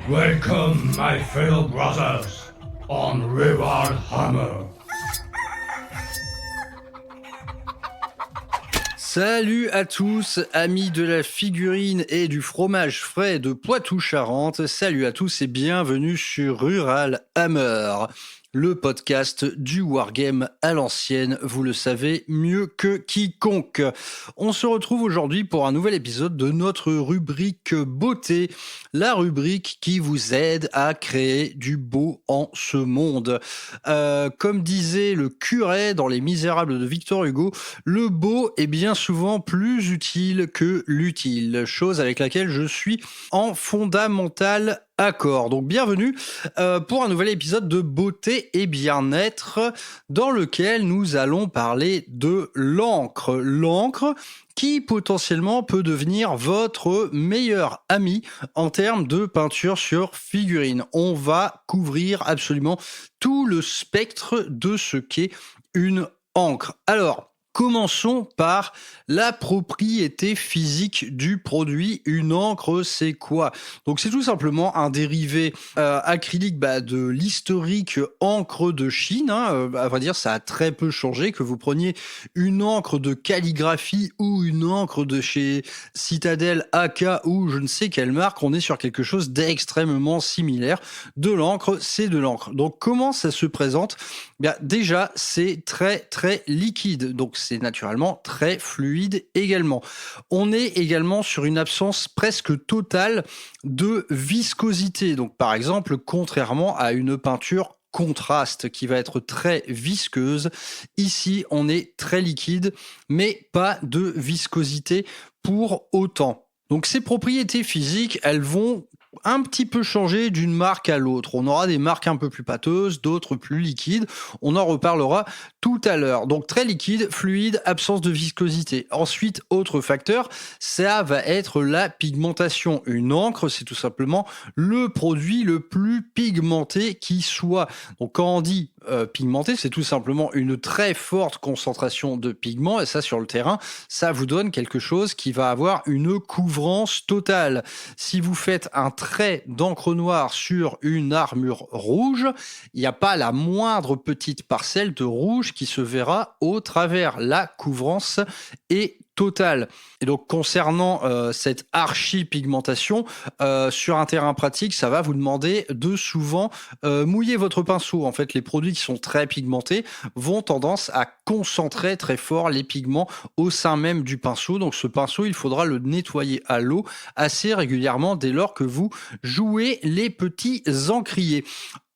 Welcome, my fellow brothers, on Reward Hammer. Salut à tous, amis de la figurine et du fromage frais de Poitou-Charentes. Salut à tous et bienvenue sur Rural Hammer, le podcast du wargame à l'ancienne, vous le savez mieux que quiconque. On se retrouve aujourd'hui pour un nouvel épisode de notre rubrique beauté, la rubrique qui vous aide à créer du beau en ce monde. Comme disait le curé dans Les Misérables de Victor Hugo, le beau est bien souvent plus utile que l'utile, chose avec laquelle je suis en fondamental accord. Donc bienvenue pour un nouvel épisode de beauté et bien-être dans lequel nous allons parler de l'encre. L'encre qui potentiellement peut devenir votre meilleur ami en termes de peinture sur figurine. On va couvrir absolument tout le spectre de ce qu'est une encre. Alors, commençons par la propriété physique du produit. Une encre, c'est quoi? Donc c'est tout simplement un dérivé acrylique de l'historique encre de Chine. À vrai dire, ça a très peu changé. Que vous preniez une encre de calligraphie ou une encre de chez Citadel, AK ou je ne sais quelle marque, on est sur quelque chose d'extrêmement similaire. De l'encre, c'est de l'encre. Donc comment ça se présente? Déjà, c'est très très liquide. Donc c'est naturellement très fluide également. On est également sur une absence presque totale de viscosité. Donc par exemple, contrairement à une peinture contraste qui va être très visqueuse, ici on est très liquide, mais pas de viscosité pour autant. Donc ces propriétés physiques, elles vont un petit peu changer d'une marque à l'autre. On aura des marques un peu plus pâteuses, d'autres plus liquides. On en reparlera tout à l'heure. Donc très liquide, fluide, absence de viscosité. Ensuite, autre facteur, ça va être la pigmentation. Une encre, c'est tout simplement le produit le plus pigmenté qui soit. Donc quand on dit pigmenté, c'est tout simplement une très forte concentration de pigments. Et ça, sur le terrain, ça vous donne quelque chose qui va avoir une couvrance totale. Si vous faites un trait d'encre noire sur une armure rouge, il n'y a pas la moindre petite parcelle de rouge qui se verra au travers. La couvrance est totale. Et donc concernant cette archi-pigmentation, sur un terrain pratique, ça va vous demander de souvent mouiller votre pinceau. En fait, les produits qui sont très pigmentés vont tendance à concentrer très fort les pigments au sein même du pinceau. Donc ce pinceau, il faudra le nettoyer à l'eau assez régulièrement dès lors que vous jouez les petits encriers.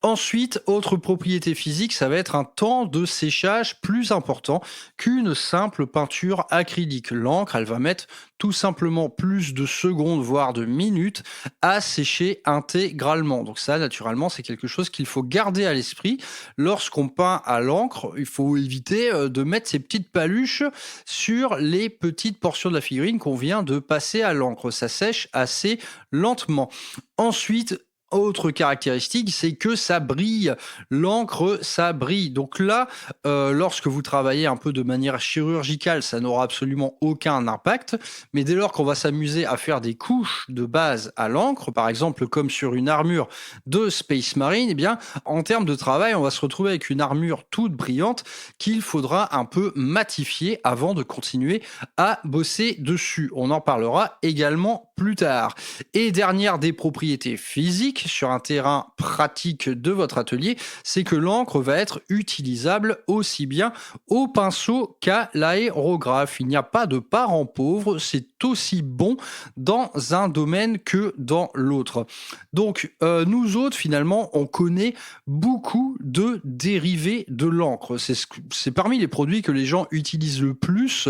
Ensuite, autre propriété physique, ça va être un temps de séchage plus important qu'une simple peinture acrylique. L'encre, elle va mettre tout simplement plus de secondes, voire de minutes, à sécher intégralement. Donc ça, naturellement, c'est quelque chose qu'il faut garder à l'esprit. Lorsqu'on peint à l'encre, il faut éviter de mettre ces petites paluches sur les petites portions de la figurine qu'on vient de passer à l'encre. Ça sèche assez lentement. Ensuite, autre caractéristique, c'est que ça brille. L'encre, ça brille. Donc là, lorsque vous travaillez un peu de manière chirurgicale, ça n'aura absolument aucun impact. Mais dès lors qu'on va s'amuser à faire des couches de base à l'encre, par exemple comme sur une armure de Space Marine, eh bien, en termes de travail, on va se retrouver avec une armure toute brillante qu'il faudra un peu matifier avant de continuer à bosser dessus. On en parlera également plus tard. Et dernière des propriétés physiques, sur un terrain pratique de votre atelier, c'est que l'encre va être utilisable aussi bien au pinceau qu'à l'aérographe. Il n'y a pas de parent pauvre, c'est aussi bon dans un domaine que dans l'autre. Donc, nous autres, finalement, on connaît beaucoup de dérivés de l'encre. C'est parmi les produits que les gens utilisent le plus,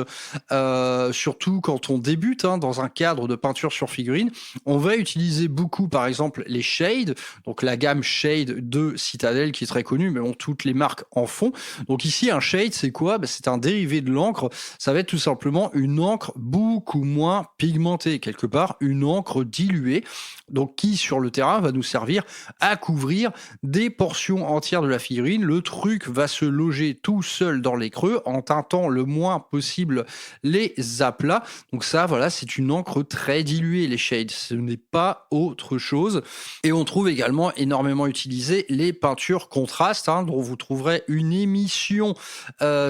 surtout quand on débute dans un cadre de peinture sur figurine. On va utiliser beaucoup, par exemple, les shades, donc la gamme Shade de Citadel qui est très connue, mais bon, toutes les marques en font. Donc ici, un shade, c'est quoi? C'est un dérivé de l'encre. Ça va être tout simplement une encre beaucoup moins pigmentée, quelque part, une encre diluée, donc qui, sur le terrain, va nous servir à couvrir des portions entières de la figurine. Le truc va se loger tout seul dans les creux en teintant le moins possible les aplats. Donc ça, voilà, c'est une encre très diluée, les shades. Ce n'est pas autre chose. Et on trouve également énormément utilisé les peintures contrastes, dont vous trouverez une émission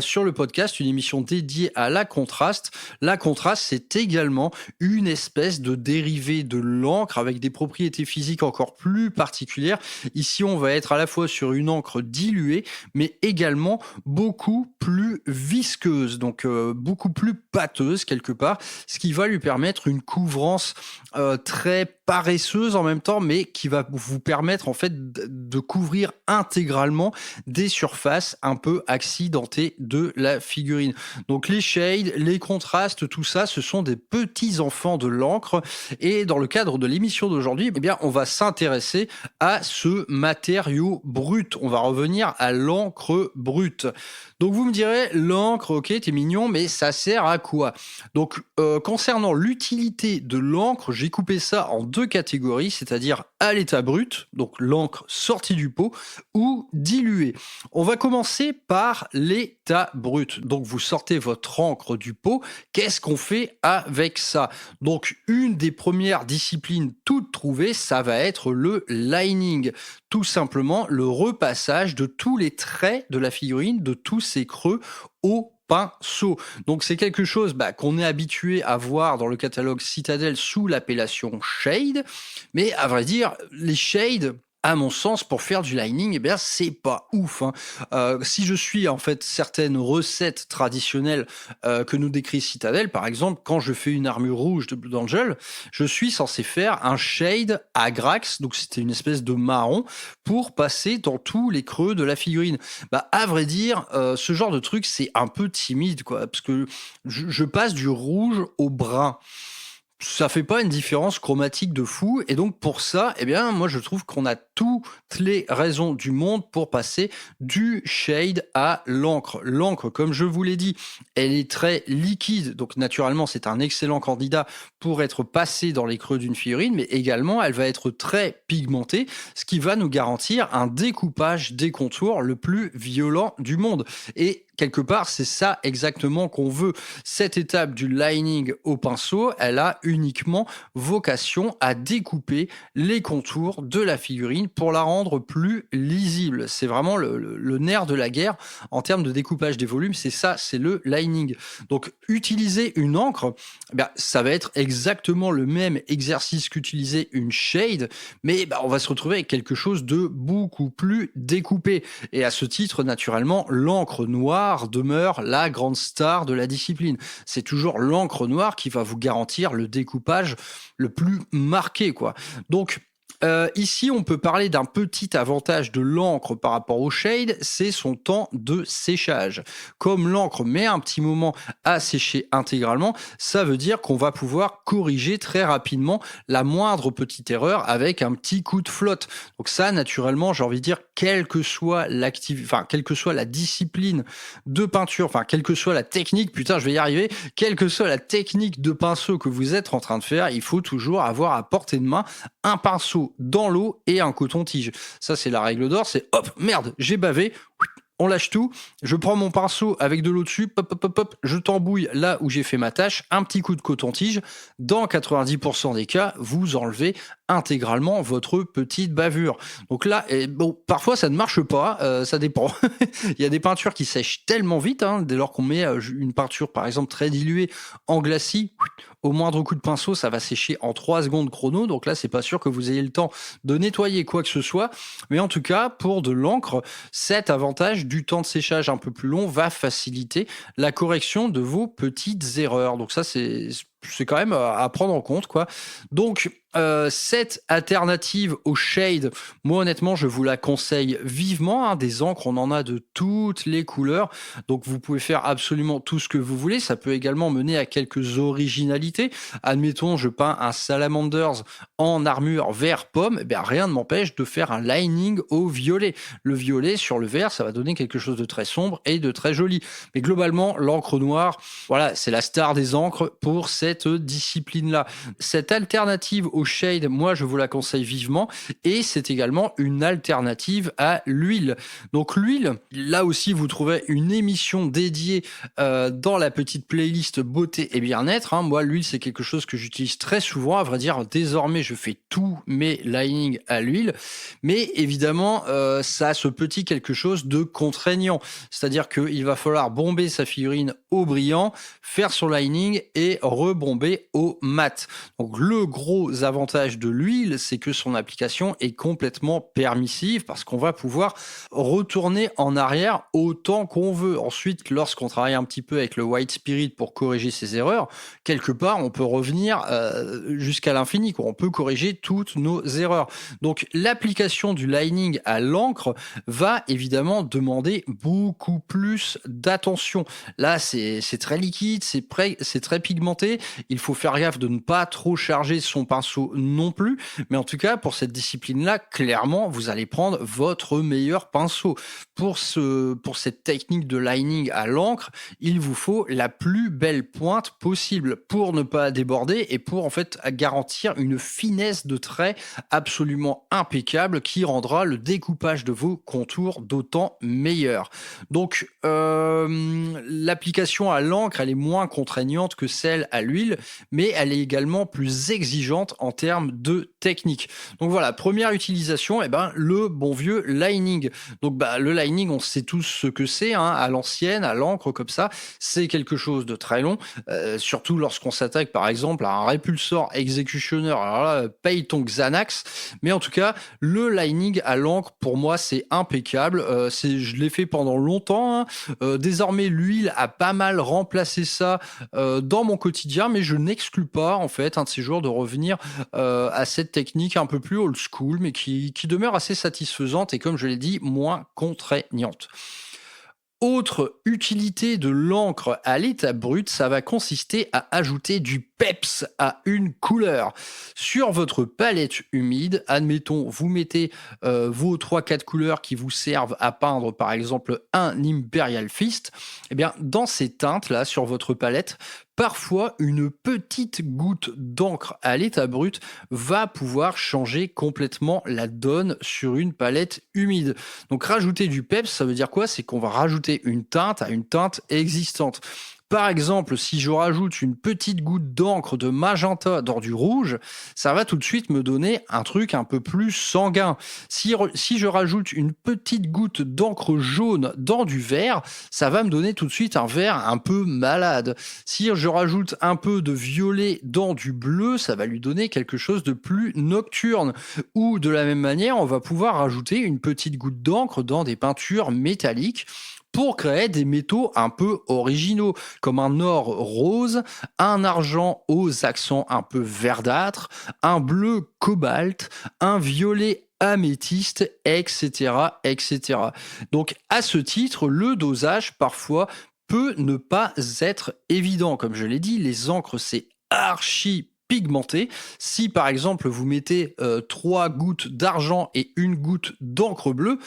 sur le podcast, une émission dédiée à la contraste. La contraste, c'est également une espèce de dérivé de l'encre avec des propriétés physiques encore plus particulières. Ici, on va être à la fois sur une encre diluée, mais également beaucoup plus visqueuse, donc beaucoup plus pâteuse quelque part, ce qui va lui permettre une couvrance très paresseuse en même temps, mais qui va vous permettre en fait de couvrir intégralement des surfaces un peu accidentées de la figurine. Donc les shades, les contrastes, tout ça, ce sont des petits enfants de l'encre. Et dans le cadre de l'émission d'aujourd'hui, eh bien, on va s'intéresser à ce matériau brut. On va revenir à l'encre brute. Donc vous me direz, l'encre, ok, t'es mignon, mais ça sert à quoi? Donc concernant l'utilité de l'encre, j'ai coupé ça en deux catégories, c'est-à-dire à l'état brut, donc l'encre sortie du pot, ou diluée. On va commencer par l'état brut. Donc vous sortez votre encre du pot, qu'est-ce qu'on fait avec ça? Donc une des premières disciplines toutes trouvées, ça va être le lining. Tout simplement le repassage de tous les traits de la figurine, de tous ces creux au pinceau. Donc c'est quelque chose qu'on est habitué à voir dans le catalogue Citadel sous l'appellation shade, mais à vrai dire, les shades, à mon sens, pour faire du lining, c'est pas ouf. Si je suis en fait certaines recettes traditionnelles que nous décrit Citadel, par exemple, quand je fais une armure rouge de Blood Angel, je suis censé faire un shade Agrax, donc c'était une espèce de marron, pour passer dans tous les creux de la figurine. À vrai dire, ce genre de truc, c'est un peu timide, quoi, parce que je passe du rouge au brun. Ça fait pas une différence chromatique de fou, et donc pour ça, moi je trouve qu'on a toutes les raisons du monde pour passer du shade à l'encre. L'encre, comme je vous l'ai dit, elle est très liquide, donc naturellement c'est un excellent candidat pour être passé dans les creux d'une figurine, mais également elle va être très pigmentée, ce qui va nous garantir un découpage des contours le plus violent du monde. Et quelque part, c'est ça exactement qu'on veut. Cette étape du lining au pinceau, elle a uniquement vocation à découper les contours de la figurine pour la rendre plus lisible. C'est vraiment le nerf de la guerre en termes de découpage des volumes, c'est ça, c'est le lining. Donc, utiliser une encre, ça va être exactement le même exercice qu'utiliser une shade, mais on va se retrouver avec quelque chose de beaucoup plus découpé. Et à ce titre, naturellement, l'encre noire demeure la grande star de la discipline. C'est toujours l'encre noire qui va vous garantir le découpage le plus marqué, quoi. Donc, ici, on peut parler d'un petit avantage de l'encre par rapport au shade, c'est son temps de séchage. Comme l'encre met un petit moment à sécher intégralement, ça veut dire qu'on va pouvoir corriger très rapidement la moindre petite erreur avec un petit coup de flotte. Donc ça, naturellement, j'ai envie de dire, quelle que soit la discipline de peinture, quelle que soit la technique, quelle que soit la technique de pinceau que vous êtes en train de faire, il faut toujours avoir à portée de main un pinceau dans l'eau et un coton-tige. Ça, c'est la règle d'or, c'est hop, merde, j'ai bavé, on lâche tout, je prends mon pinceau avec de l'eau dessus, je tambouille là où j'ai fait ma tâche, un petit coup de coton-tige. Dans 90% des cas, vous enlevez intégralement votre petite bavure. Donc là, parfois ça ne marche pas, ça dépend. Il y a des peintures qui sèchent tellement vite, dès lors qu'on met une peinture par exemple très diluée en glacis, au moindre coup de pinceau, ça va sécher en 3 secondes chrono. Donc là, c'est pas sûr que vous ayez le temps de nettoyer quoi que ce soit. Mais en tout cas, pour de l'encre, cet avantage du temps de séchage un peu plus long va faciliter la correction de vos petites erreurs. Donc ça, c'est c'est quand même à prendre en compte, quoi. Donc, cette alternative au shade, moi honnêtement, je vous la conseille vivement. Hein. Des encres, on en a de toutes les couleurs, donc vous pouvez faire absolument tout ce que vous voulez. Ça peut également mener à quelques originalités. Admettons, je peins un Salamanders en armure vert pomme, eh bien, rien ne m'empêche de faire un lining au violet. Le violet sur le vert, ça va donner quelque chose de très sombre et de très joli. Mais globalement, l'encre noire, voilà, c'est la star des encres pour cette discipline-là. Cette alternative au shade, moi, je vous la conseille vivement. Et c'est également une alternative à l'huile. Donc l'huile, là aussi, vous trouvez une émission dédiée dans la petite playlist beauté et bien-être. Hein. Moi, l'huile, c'est quelque chose que j'utilise très souvent. À vrai dire, désormais, je fais tous mes linings à l'huile. Mais évidemment, ça a ce petit quelque chose de contraignant. C'est-à-dire qu'il va falloir bomber sa figurine au brillant, faire son lining et rebomber au mat. Donc le gros avantage de l'huile, c'est que son application est complètement permissive parce qu'on va pouvoir retourner en arrière autant qu'on veut. Ensuite, lorsqu'on travaille un petit peu avec le White Spirit pour corriger ses erreurs, quelque part, on peut revenir jusqu'à l'infini, quoi. On peut corriger toutes nos erreurs. Donc l'application du lining à l'encre va évidemment demander beaucoup plus d'attention. Là, c'est très liquide, c'est très pigmenté. Il faut faire gaffe de ne pas trop charger son pinceau non plus. Mais en tout cas, pour cette discipline-là, clairement, vous allez prendre votre meilleur pinceau. Pour cette technique de lining à l'encre, il vous faut la plus belle pointe possible pour ne pas déborder et pour en fait garantir une finesse de trait absolument impeccable qui rendra le découpage de vos contours d'autant meilleur. Donc l'application à l'encre, elle est moins contraignante que celle à l'huile, mais elle est également plus exigeante en termes de technique. Donc voilà, première utilisation, le bon vieux lining. Donc le lining, on sait tous ce que c'est, hein, à l'ancienne, à l'encre comme ça, c'est quelque chose de très long, surtout lorsqu'on s'attaque par exemple à un Repulsor Executioner. Alors là, paye ton Xanax, mais en tout cas, le lining à l'encre, pour moi, c'est impeccable. Je l'ai fait pendant longtemps. Hein. Désormais, l'huile a pas mal remplacé ça dans mon quotidien, mais je n'exclus pas, en fait, un de ces jours de revenir à cette technique un peu plus old school, mais qui demeure assez satisfaisante et, comme je l'ai dit, moins contraignante. Autre utilité de l'encre à l'état brut, ça va consister à ajouter du peps à une couleur. Sur votre palette humide, admettons, vous mettez vos 3-4 couleurs qui vous servent à peindre par exemple un Imperial Fist, et bien dans ces teintes-là, sur votre palette, parfois une petite goutte d'encre à l'état brut va pouvoir changer complètement la donne sur une palette humide. Donc rajouter du peps, ça veut dire quoi? C'est qu'on va rajouter une teinte à une teinte existante. Par exemple, si je rajoute une petite goutte d'encre de magenta dans du rouge, ça va tout de suite me donner un truc un peu plus sanguin. Si je rajoute une petite goutte d'encre jaune dans du vert, ça va me donner tout de suite un vert un peu malade. Si je rajoute un peu de violet dans du bleu, ça va lui donner quelque chose de plus nocturne. Ou de la même manière, on va pouvoir rajouter une petite goutte d'encre dans des peintures métalliques pour créer des métaux un peu originaux, comme un or rose, un argent aux accents un peu verdâtres, un bleu cobalt, un violet améthyste, etc., etc. Donc, à ce titre, le dosage, parfois, peut ne pas être évident. Comme je l'ai dit, les encres, c'est archi pigmenté. Si par exemple vous mettez 3 gouttes d'argent et une goutte d'encre bleue,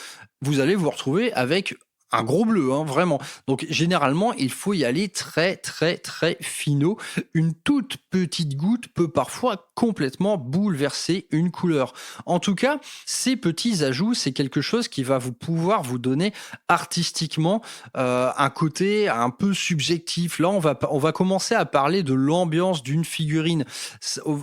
vous allez vous retrouver avec un gros bleu, hein, vraiment. Donc généralement, il faut y aller très très très finaux. Une toute petite goutte peut parfois complètement bouleverser une couleur. En tout cas, ces petits ajouts, c'est quelque chose qui va pouvoir vous donner artistiquement un côté un peu subjectif. Là, on va commencer à parler de l'ambiance d'une figurine.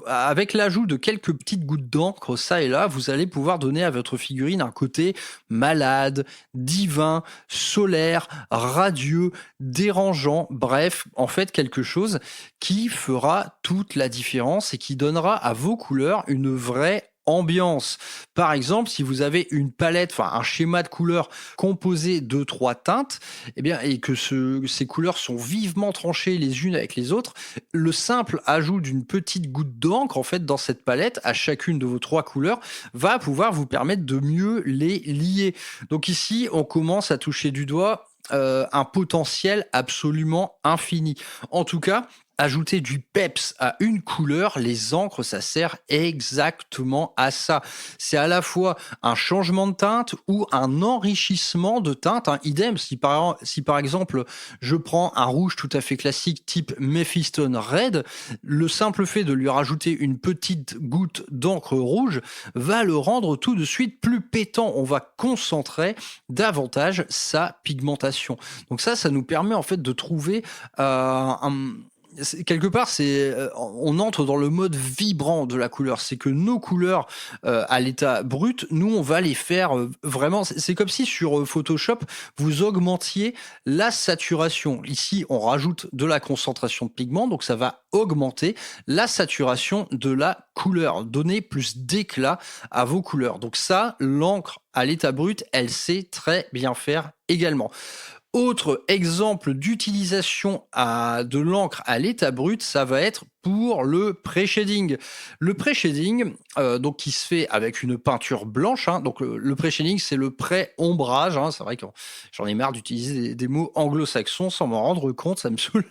Avec l'ajout de quelques petites gouttes d'encre, ça et là, vous allez pouvoir donner à votre figurine un côté malade, divin, solaire, radieux, dérangeant, bref, en fait quelque chose qui fera toute la différence et qui donnera à vos couleurs une vraie ambiance. Par exemple, si vous avez une palette, enfin un schéma de couleurs composé de 3 teintes, eh bien, et que ces couleurs sont vivement tranchées les unes avec les autres, le simple ajout d'une petite goutte d'encre en fait dans cette palette à chacune de vos 3 couleurs va pouvoir vous permettre de mieux les lier. Donc ici, on commence à toucher du doigt un potentiel absolument infini. En tout cas, ajouter du peps à une couleur, les encres, ça sert exactement à ça. C'est à la fois un changement de teinte ou un enrichissement de teinte. Idem, si par exemple, je prends un rouge tout à fait classique type Mephiston Red, le simple fait de lui rajouter une petite goutte d'encre rouge va le rendre tout de suite plus pétant. On va concentrer davantage sa pigmentation. Donc ça nous permet en fait de trouver quelque part, on entre dans le mode vibrant de la couleur. C'est que nos couleurs à l'état brut, nous, on va les faire vraiment. C'est comme si sur Photoshop, vous augmentiez la saturation. Ici, on rajoute de la concentration de pigment, donc ça va augmenter la saturation de la couleur, donner plus d'éclat à vos couleurs. Donc ça, l'encre à l'état brut, elle sait très bien faire également. Autre exemple d'utilisation de l'encre à l'état brut, ça va être pour le pré-shading. Le pré-shading, donc qui se fait avec une peinture blanche. Donc le pré-shading, c'est le pré-ombrage. C'est vrai que j'en ai marre d'utiliser des mots anglo-saxons sans m'en rendre compte, ça me saoule.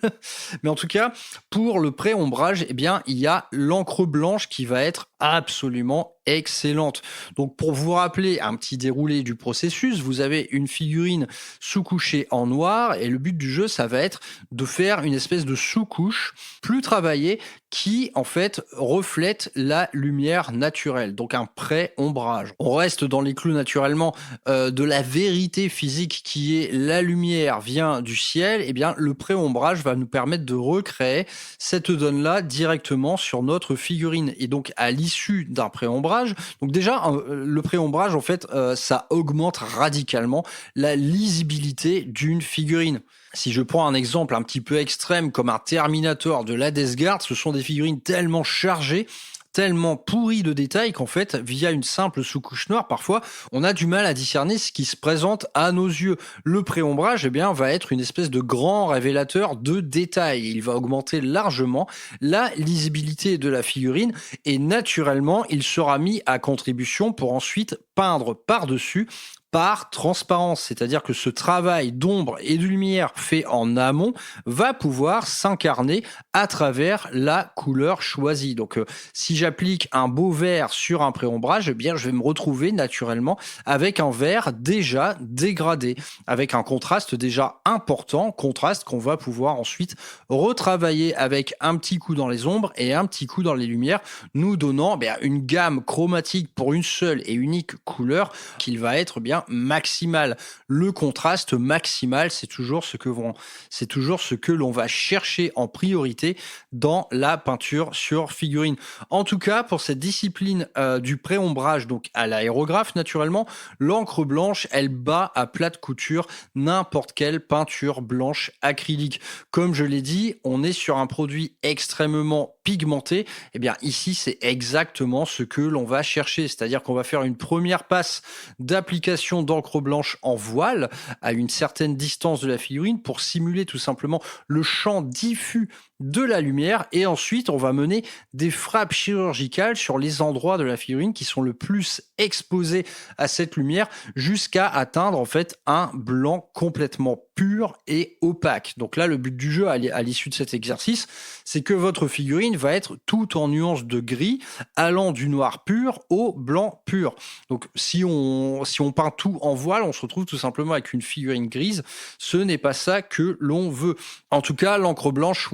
Mais en tout cas, pour le pré-ombrage, eh bien, il y a l'encre blanche qui va être absolument excellente. Donc pour vous rappeler un petit déroulé du processus, vous avez une figurine sous-couchée en noir et le but du jeu, ça va être de faire une espèce de sous-couche plus travaillée qui en fait reflète la lumière naturelle, donc un pré-ombrage. On reste dans les clous naturellement de la vérité physique qui est la lumière vient du ciel, et bien le pré-ombrage va nous permettre de recréer cette donne-là directement sur notre figurine. Et donc à l'issue d'un pré-ombrage, donc déjà le pré-ombrage en fait ça augmente radicalement la lisibilité d'une figurine. Si je prends un exemple un petit peu extrême comme un Terminator de l'Hades Guard, ce sont des figurines tellement chargées, tellement pourries de détails qu'en fait, via une simple sous-couche noire, parfois, on a du mal à discerner ce qui se présente à nos yeux. Le pré-ombrage, eh bien, va être une espèce de grand révélateur de détails. Il va augmenter largement la lisibilité de la figurine et naturellement, il sera mis à contribution pour ensuite peindre par-dessus par transparence, c'est-à-dire que ce travail d'ombre et de lumière fait en amont va pouvoir s'incarner à travers la couleur choisie. Donc si j'applique un beau vert sur un pré-ombrage, eh bien je vais me retrouver naturellement avec un vert déjà dégradé, avec un contraste déjà important, contraste qu'on va pouvoir ensuite retravailler avec un petit coup dans les ombres et un petit coup dans les lumières, nous donnant une gamme chromatique pour une seule et unique couleur qu'il va être maximal. Le contraste maximal, c'est toujours ce que l'on va chercher en priorité dans la peinture sur figurine. En tout cas, pour cette discipline du pré-ombrage, donc à l'aérographe naturellement, l'encre blanche, elle bat à plat de couture n'importe quelle peinture blanche acrylique. Comme je l'ai dit, on est sur un produit extrêmement pigmenté. Eh bien, ici, c'est exactement ce que l'on va chercher. C'est-à-dire qu'on va faire une première passe d'application d'encre blanche en voile à une certaine distance de la figurine pour simuler tout simplement le champ diffus de la lumière, et ensuite on va mener des frappes chirurgicales sur les endroits de la figurine qui sont le plus exposés à cette lumière jusqu'à atteindre en fait un blanc complètement pur et opaque. Donc là, le but du jeu à l'issue de cet exercice, c'est que votre figurine va être tout en nuances de gris allant du noir pur au blanc pur. Donc si on peint tout en voile, on se retrouve tout simplement avec une figurine grise. Ce n'est pas ça que l'on veut. En tout cas, l'encre blanche,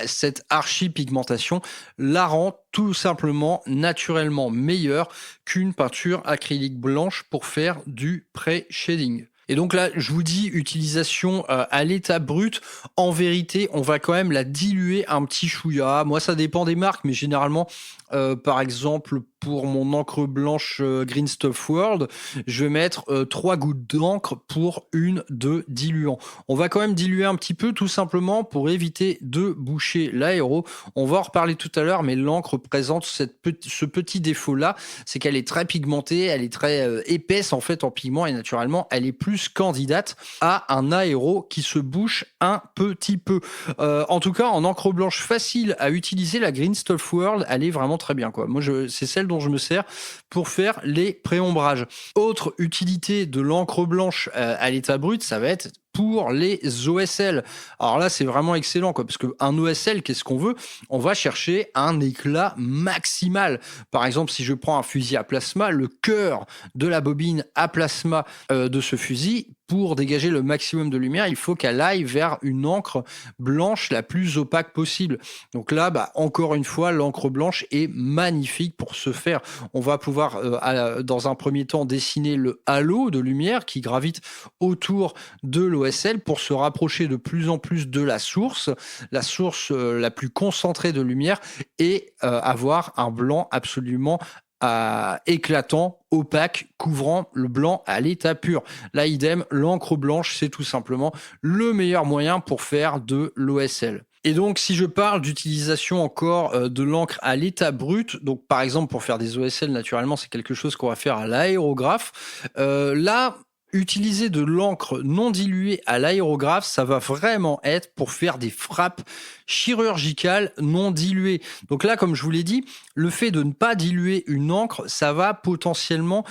cette archi-pigmentation la rend tout simplement naturellement meilleure qu'une peinture acrylique blanche pour faire du pré-shading. Et donc là, je vous dis utilisation à l'état brut. En vérité, on va quand même la diluer un petit chouïa. Moi, ça dépend des marques, mais généralement, par exemple, pour mon encre blanche Green Stuff World, je vais mettre 3 gouttes d'encre pour une de diluant. On va quand même diluer un petit peu, tout simplement pour éviter de boucher l'aéro. On va en reparler tout à l'heure, mais l'encre présente ce petit défaut-là, c'est qu'elle est très pigmentée, elle est très épaisse en fait en pigment, et naturellement, elle est plus candidate à un aéro qui se bouche un petit peu. En tout cas, en encre blanche facile à utiliser, la Green Stuff World, elle est vraiment très bien, quoi. Moi, c'est celle dont je me sers pour faire les préombrages. Autre utilité de l'encre blanche à l'état brut, ça va être pour les OSL. Alors là, c'est vraiment excellent, quoi, parce qu'un OSL, qu'est-ce qu'on veut? On va chercher un éclat maximal. Par exemple, si je prends un fusil à plasma, le cœur de la bobine à plasma de ce fusil, pour dégager le maximum de lumière, il faut qu'elle aille vers une encre blanche la plus opaque possible. Donc là, encore une fois, l'encre blanche est magnifique pour ce faire. On va pouvoir, dans un premier temps, dessiner le halo de lumière qui gravite autour de l'OSL pour se rapprocher de plus en plus de la source la plus concentrée de lumière, et avoir un blanc absolument éclatant, opaque, couvrant le blanc à l'état pur. Là, idem, l'encre blanche, c'est tout simplement le meilleur moyen pour faire de l'OSL. Et donc, si je parle d'utilisation encore de l'encre à l'état brut, donc par exemple pour faire des OSL, naturellement, c'est quelque chose qu'on va faire à l'aérographe. Là, utiliser de l'encre non diluée à l'aérographe, ça va vraiment être pour faire des frappes chirurgicales non diluées. Donc là, comme je vous l'ai dit, le fait de ne pas diluer une encre, ça va potentiellement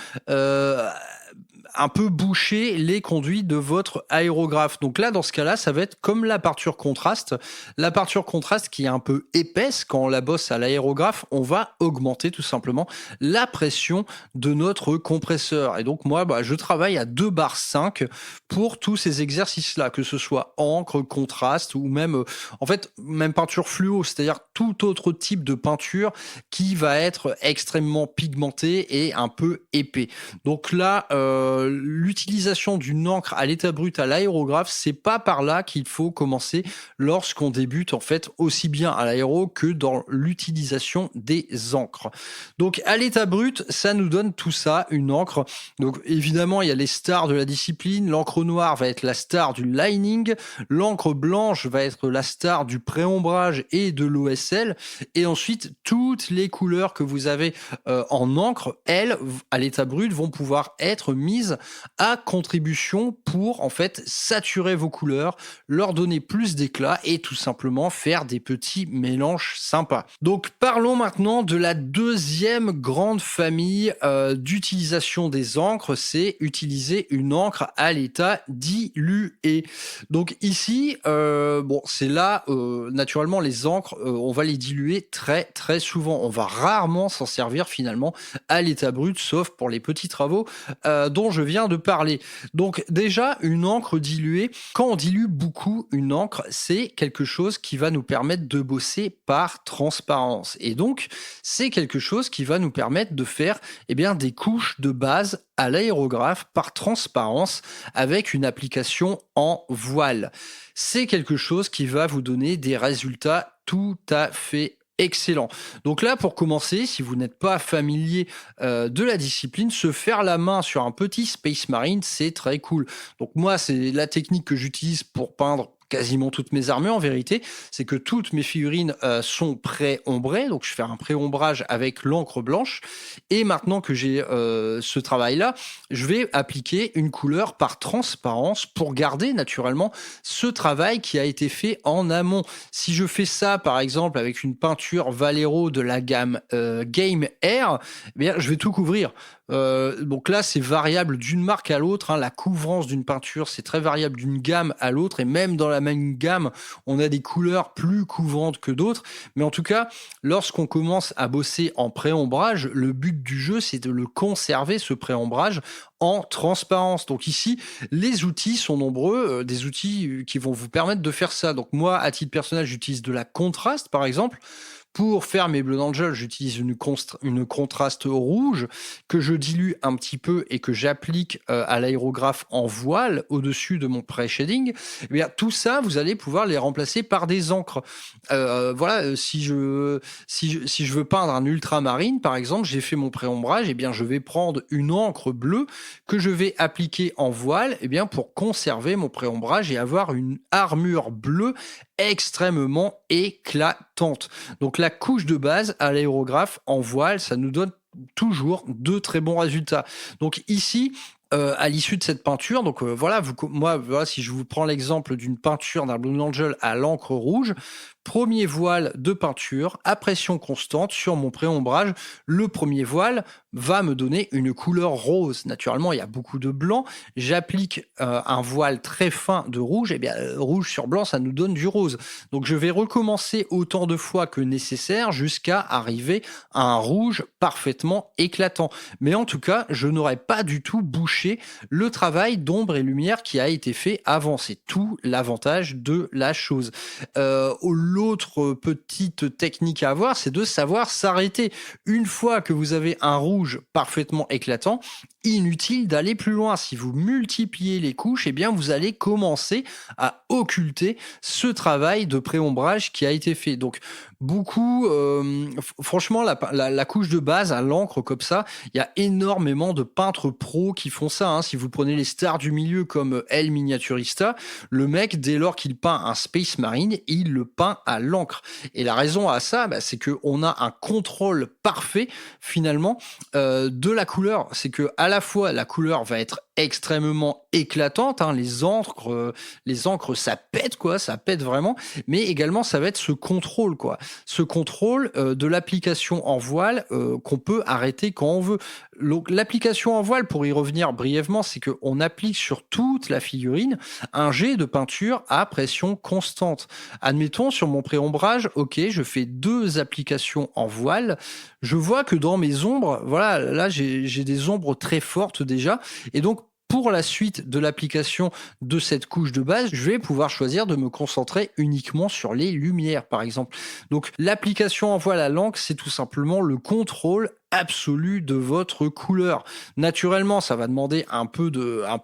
un peu boucher les conduits de votre aérographe. Donc là, dans ce cas-là, ça va être comme la peinture contraste. La peinture contraste qui est un peu épaisse, quand on la bosse à l'aérographe, on va augmenter tout simplement la pression de notre compresseur. Et donc moi, je travaille à 2 bar 5 pour tous ces exercices-là, que ce soit encre, contraste, ou même, même peinture fluo, c'est-à-dire tout autre type de peinture qui va être extrêmement pigmentée et un peu épais. Donc là, l'utilisation d'une encre à l'état brut à l'aérographe, c'est pas par là qu'il faut commencer lorsqu'on débute, en fait, aussi bien à l'aéro que dans l'utilisation des encres. Donc à l'état brut, ça nous donne tout ça, une encre. Donc évidemment, il y a les stars de la discipline. L'encre noire va être la star du lining, l'encre blanche va être la star du préombrage et de l'OSL, et ensuite toutes les couleurs que vous avez en encre, elles, à l'état brut, vont pouvoir être mises à contribution pour en fait saturer vos couleurs, leur donner plus d'éclat et tout simplement faire des petits mélanges sympas. Donc parlons maintenant de la deuxième grande famille d'utilisation des encres, c'est utiliser une encre à l'état dilué. Donc ici, c'est là, naturellement les encres, on va les diluer très très souvent. On va rarement s'en servir finalement à l'état brut, sauf pour les petits travaux dont je viens de parler. Donc déjà, une encre diluée, quand on dilue beaucoup une encre, c'est quelque chose qui va nous permettre de bosser par transparence. Et donc, c'est quelque chose qui va nous permettre de faire des couches de base à l'aérographe par transparence avec une application en voile. C'est quelque chose qui va vous donner des résultats tout à fait excellent. Donc là, pour commencer, si vous n'êtes pas familier de la discipline, se faire la main sur un petit Space Marine, c'est très cool. Donc moi, c'est la technique que j'utilise pour peindre quasiment toutes mes armures en vérité, c'est que toutes mes figurines sont pré-ombrées, donc je fais un pré-ombrage avec l'encre blanche, et maintenant que j'ai ce travail-là, je vais appliquer une couleur par transparence pour garder naturellement ce travail qui a été fait en amont. Si je fais ça par exemple avec une peinture Vallejo de la gamme Game Air, je vais tout couvrir. Donc là, c'est variable d'une marque à l'autre. La couvrance d'une peinture, c'est très variable d'une gamme à l'autre. Et même dans la même gamme, on a des couleurs plus couvrantes que d'autres. Mais en tout cas, lorsqu'on commence à bosser en pré-ombrage, le but du jeu, c'est de le conserver, ce pré-ombrage, en transparence. Donc ici, les outils sont nombreux, des outils qui vont vous permettre de faire ça. Donc moi, à titre personnel, j'utilise de la contraste, par exemple, Pour faire mes Blood Angels, j'utilise une contraste rouge que je dilue un petit peu et que j'applique à l'aérographe en voile au-dessus de mon pré-shading. Eh bien, tout ça, vous allez pouvoir les remplacer par des encres. Si je veux peindre un ultramarine, par exemple, j'ai fait mon pré-ombrage, eh bien, je vais prendre une encre bleue que je vais appliquer en voile, eh bien, pour conserver mon pré-ombrage et avoir une armure bleue extrêmement éclatante. Donc la couche de base à l'aérographe en voile, ça nous donne toujours de très bons résultats. Donc ici, à l'issue de cette peinture, donc si je vous prends l'exemple d'une peinture d'un Blood Angel à l'encre rouge, premier voile de peinture à pression constante sur mon pré-ombrage, le premier voile va me donner une couleur rose. Naturellement, il y a beaucoup de blanc. J'applique un voile très fin de rouge. Et bien, rouge sur blanc, ça nous donne du rose. Donc, je vais recommencer autant de fois que nécessaire jusqu'à arriver à un rouge parfaitement éclatant. Mais en tout cas, je n'aurais pas du tout bouché le travail d'ombre et lumière qui a été fait avant. C'est tout l'avantage de la chose. L'autre petite technique à avoir, c'est de savoir s'arrêter. Une fois que vous avez un rouge parfaitement éclatant, inutile d'aller plus loin. Si vous multipliez les couches, eh bien vous allez commencer à occulter ce travail de pré-ombrage qui a été fait. Donc franchement, la couche de base à l'encre comme ça, il y a énormément de peintres pros qui font ça. Hein. Si vous prenez les stars du milieu comme El Miniaturista, le mec, dès lors qu'il peint un Space Marine, il le peint à l'encre. Et la raison à ça, c'est qu'on a un contrôle parfait finalement de la couleur. C'est que à la fois la couleur va être extrêmement éclatante, hein, les encres ça pète vraiment, mais également ça va être ce contrôle de l'application en voile qu'on peut arrêter quand on veut. L'application en voile, pour y revenir brièvement, c'est qu'on applique sur toute la figurine un jet de peinture à pression constante. Admettons, sur mon pré-ombrage, ok, je fais 2 applications en voile, je vois que dans mes ombres, voilà, là j'ai des ombres très fortes déjà, et donc pour la suite de l'application de cette couche de base, je vais pouvoir choisir de me concentrer uniquement sur les lumières, par exemple. Donc, l'application en voile à l'encre, c'est tout simplement le contrôle absolu de votre couleur. Naturellement, ça va demander un peu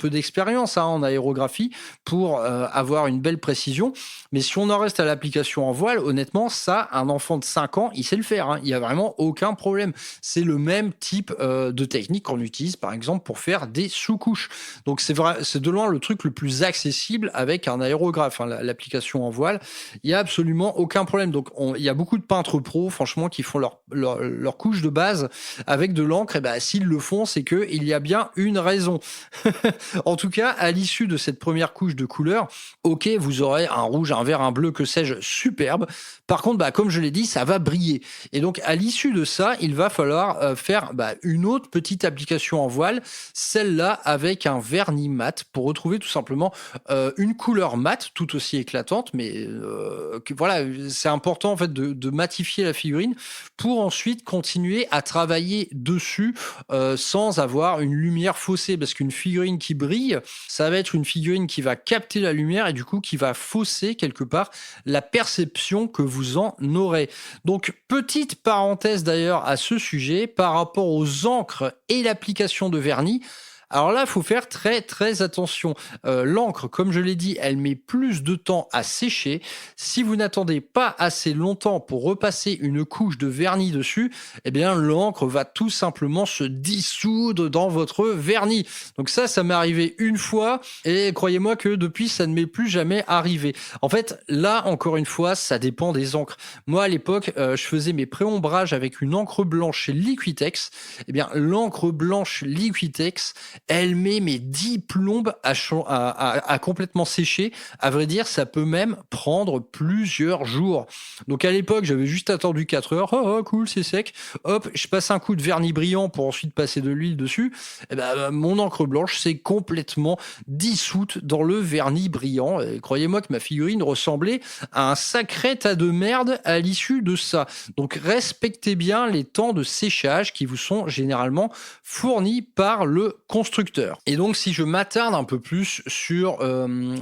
d'expérience en aérographie pour avoir une belle précision. Mais si on en reste à l'application en voile, honnêtement, ça, un enfant de 5 ans, il sait le faire. Hein. Il n'y a vraiment aucun problème. C'est le même type de technique qu'on utilise, par exemple, pour faire des sous-couches. Donc, c'est de loin le truc le plus accessible avec un aérographe. Hein. L'application en voile, il n'y a absolument aucun problème. Donc, il y a beaucoup de peintres pros, franchement, qui font leur couche de base avec de l'encre. Et s'ils le font, c'est qu'il y a bien une raison. En tout cas, à l'issue de cette première couche de couleur, ok, vous aurez un rouge, un vert, un bleu, que sais-je, superbe. Par contre, comme je l'ai dit, ça va briller. Et donc, à l'issue de ça, il va falloir faire une autre petite application en voile, celle-là avec un vernis mat, pour retrouver tout simplement une couleur mate, tout aussi éclatante, mais voilà, c'est important en fait de matifier la figurine pour ensuite continuer à travailler dessus sans avoir une lumière faussée, parce qu'une figurine qui brille, ça va être une figurine qui va capter la lumière et du coup qui va fausser quelque part la perception que vous en aurez. Donc petite parenthèse d'ailleurs à ce sujet par rapport aux encres et l'application de vernis. Alors là, il faut faire très très attention. L'encre, comme je l'ai dit, elle met plus de temps à sécher. Si vous n'attendez pas assez longtemps pour repasser une couche de vernis dessus, eh bien l'encre va tout simplement se dissoudre dans votre vernis. Donc ça m'est arrivé une fois et croyez-moi que depuis, ça ne m'est plus jamais arrivé. En fait, là, encore une fois, ça dépend des encres. Moi, à l'époque, je faisais mes pré-ombrages avec une encre blanche Liquitex. Eh bien, l'encre blanche Liquitex, elle met 10 plombes à complètement sécher. À vrai dire, ça peut même prendre plusieurs jours. Donc à l'époque, j'avais juste attendu 4 heures. Oh, cool, c'est sec. Hop, je passe un coup de vernis brillant pour ensuite passer de l'huile dessus. Et mon encre blanche s'est complètement dissoute dans le vernis brillant. Et croyez-moi que ma figurine ressemblait à un sacré tas de merde à l'issue de ça. Donc respectez bien les temps de séchage qui vous sont généralement fournis par le constructeur. constructeurs. Et donc, si je m'attarde un peu plus sur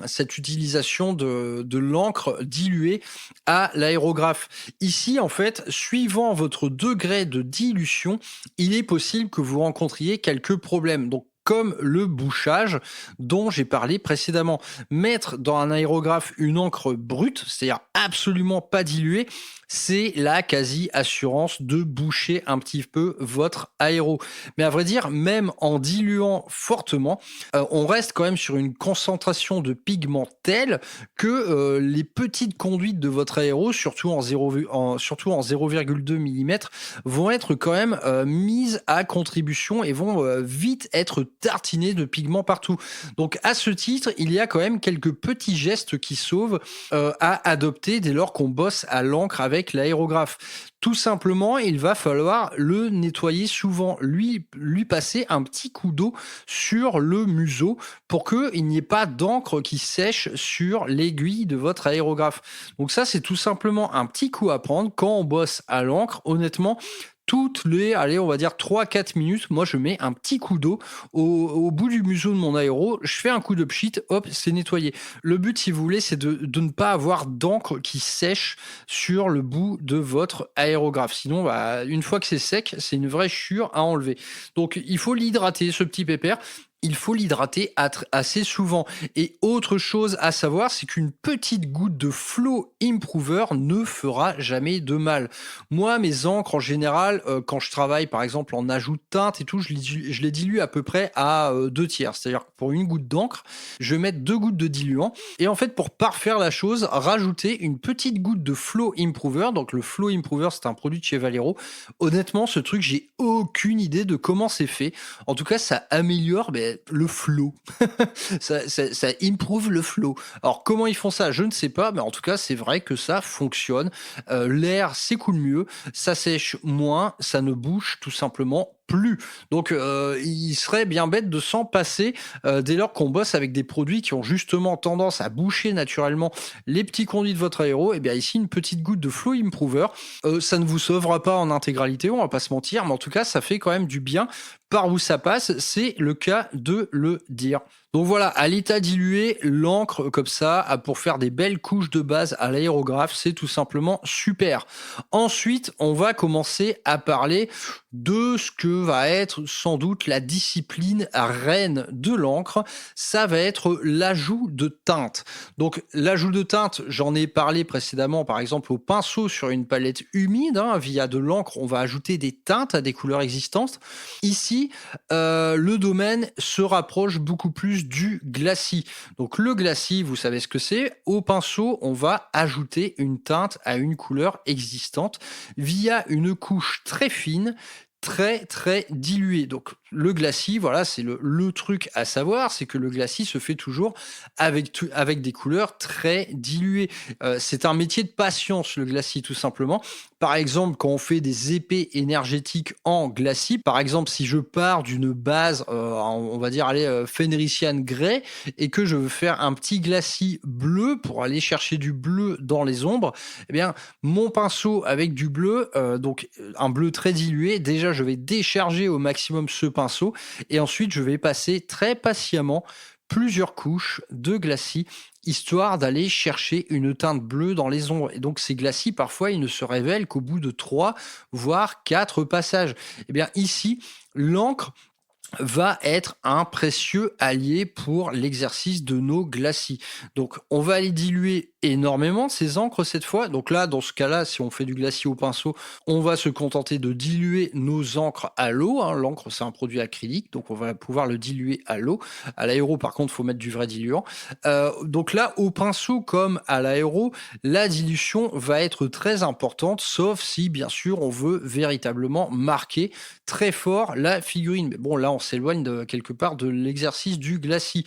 cette utilisation de l'encre diluée à l'aérographe, ici, en fait, suivant votre degré de dilution, il est possible que vous rencontriez quelques problèmes. Donc, comme le bouchage dont j'ai parlé précédemment. Mettre dans un aérographe une encre brute, c'est-à-dire absolument pas diluée, c'est la quasi-assurance de boucher un petit peu votre aéro. Mais à vrai dire, même en diluant fortement, on reste quand même sur une concentration de pigment telle que les petites conduites de votre aéro, surtout en 0,2 mm, vont être quand même mises à contribution et vont vite être tartinées de pigments partout. Donc à ce titre, il y a quand même quelques petits gestes qui sauvent à adopter dès lors qu'on bosse à l'encre avec l'aérographe. Tout simplement, il va falloir le nettoyer souvent, lui passer un petit coup d'eau sur le museau pour qu'il n'y ait pas d'encre qui sèche sur l'aiguille de votre aérographe. Donc ça, c'est tout simplement un petit coup à prendre quand on bosse à l'encre. Honnêtement, toutes les, on va dire 3-4 minutes, moi je mets un petit coup d'eau au bout du museau de mon aéro, je fais un coup de pchit, hop, c'est nettoyé. Le but, si vous voulez, c'est de ne pas avoir d'encre qui sèche sur le bout de votre aérographe. Sinon, une fois que c'est sec, c'est une vraie chure à enlever. Donc, il faut l'hydrater, ce petit pépère. Il faut l'hydrater assez souvent. Et autre chose à savoir, c'est qu'une petite goutte de Flow Improver ne fera jamais de mal. Moi, mes encres, en général, quand je travaille, par exemple, en ajout de teinte et tout, je les dilue à peu près à 2/3. C'est-à-dire que pour une goutte d'encre, je vais mettre 2 gouttes de diluant. Et en fait, pour parfaire la chose, rajouter une petite goutte de Flow Improver. Donc, le Flow Improver, c'est un produit de chez Valero. Honnêtement, ce truc, j'ai aucune idée de comment c'est fait. En tout cas, ça améliore le flow. ça improve le flow. Alors, comment ils font ça, je ne sais pas, mais en tout cas, c'est vrai que ça fonctionne. L'air s'écoule mieux, ça sèche moins, ça ne bouge tout simplement plus. Donc, il serait bien bête de s'en passer dès lors qu'on bosse avec des produits qui ont justement tendance à boucher naturellement les petits conduits de votre aéro. Et bien ici, une petite goutte de Flow Improver, ça ne vous sauvera pas en intégralité, on va pas se mentir, mais en tout cas, ça fait quand même du bien par où ça passe, c'est le cas de le dire. Donc voilà, à l'état dilué, l'encre comme ça, pour faire des belles couches de base à l'aérographe, c'est tout simplement super. Ensuite, on va commencer à parler de ce que va être sans doute la discipline reine de l'encre. Ça va être l'ajout de teinte. Donc l'ajout de teinte, j'en ai parlé précédemment, par exemple au pinceau sur une palette humide. Via de l'encre, on va ajouter des teintes à des couleurs existantes. Ici, le domaine se rapproche beaucoup plus du glacis. Donc le glacis, vous savez ce que c'est. Au pinceau, on va ajouter une teinte à une couleur existante via une couche très fine, très très dilué. Donc le glacis, voilà, c'est le truc à savoir, c'est que le glacis se fait toujours avec des couleurs très diluées. C'est un métier de patience, le glacis, tout simplement. Par exemple, quand on fait des épées énergétiques en glacis, par exemple, si je pars d'une base, on va dire, Fenrisian Grey, et que je veux faire un petit glacis bleu pour aller chercher du bleu dans les ombres, eh bien, mon pinceau avec du bleu, donc un bleu très dilué, déjà, je vais décharger au maximum ce pinceau, et ensuite, je vais passer très patiemment plusieurs couches de glacis, histoire d'aller chercher une teinte bleue dans les ombres. Et donc ces glacis, parfois, ils ne se révèlent qu'au bout de 3, voire 4 passages. Et bien ici, l'encre va être un précieux allié pour l'exercice de nos glacis. Donc on va aller diluer énormément ces encres cette fois. Donc là, dans ce cas-là, si on fait du glacis au pinceau, on va se contenter de diluer nos encres à l'eau. L'encre, c'est un produit acrylique, donc on va pouvoir le diluer à l'eau. À l'aéro, par contre, il faut mettre du vrai diluant. Donc là, au pinceau comme à l'aéro, la dilution va être très importante, sauf si, bien sûr, on veut véritablement marquer très fort la figurine. Mais bon, là, on s'éloigne quelque part de l'exercice du glacis.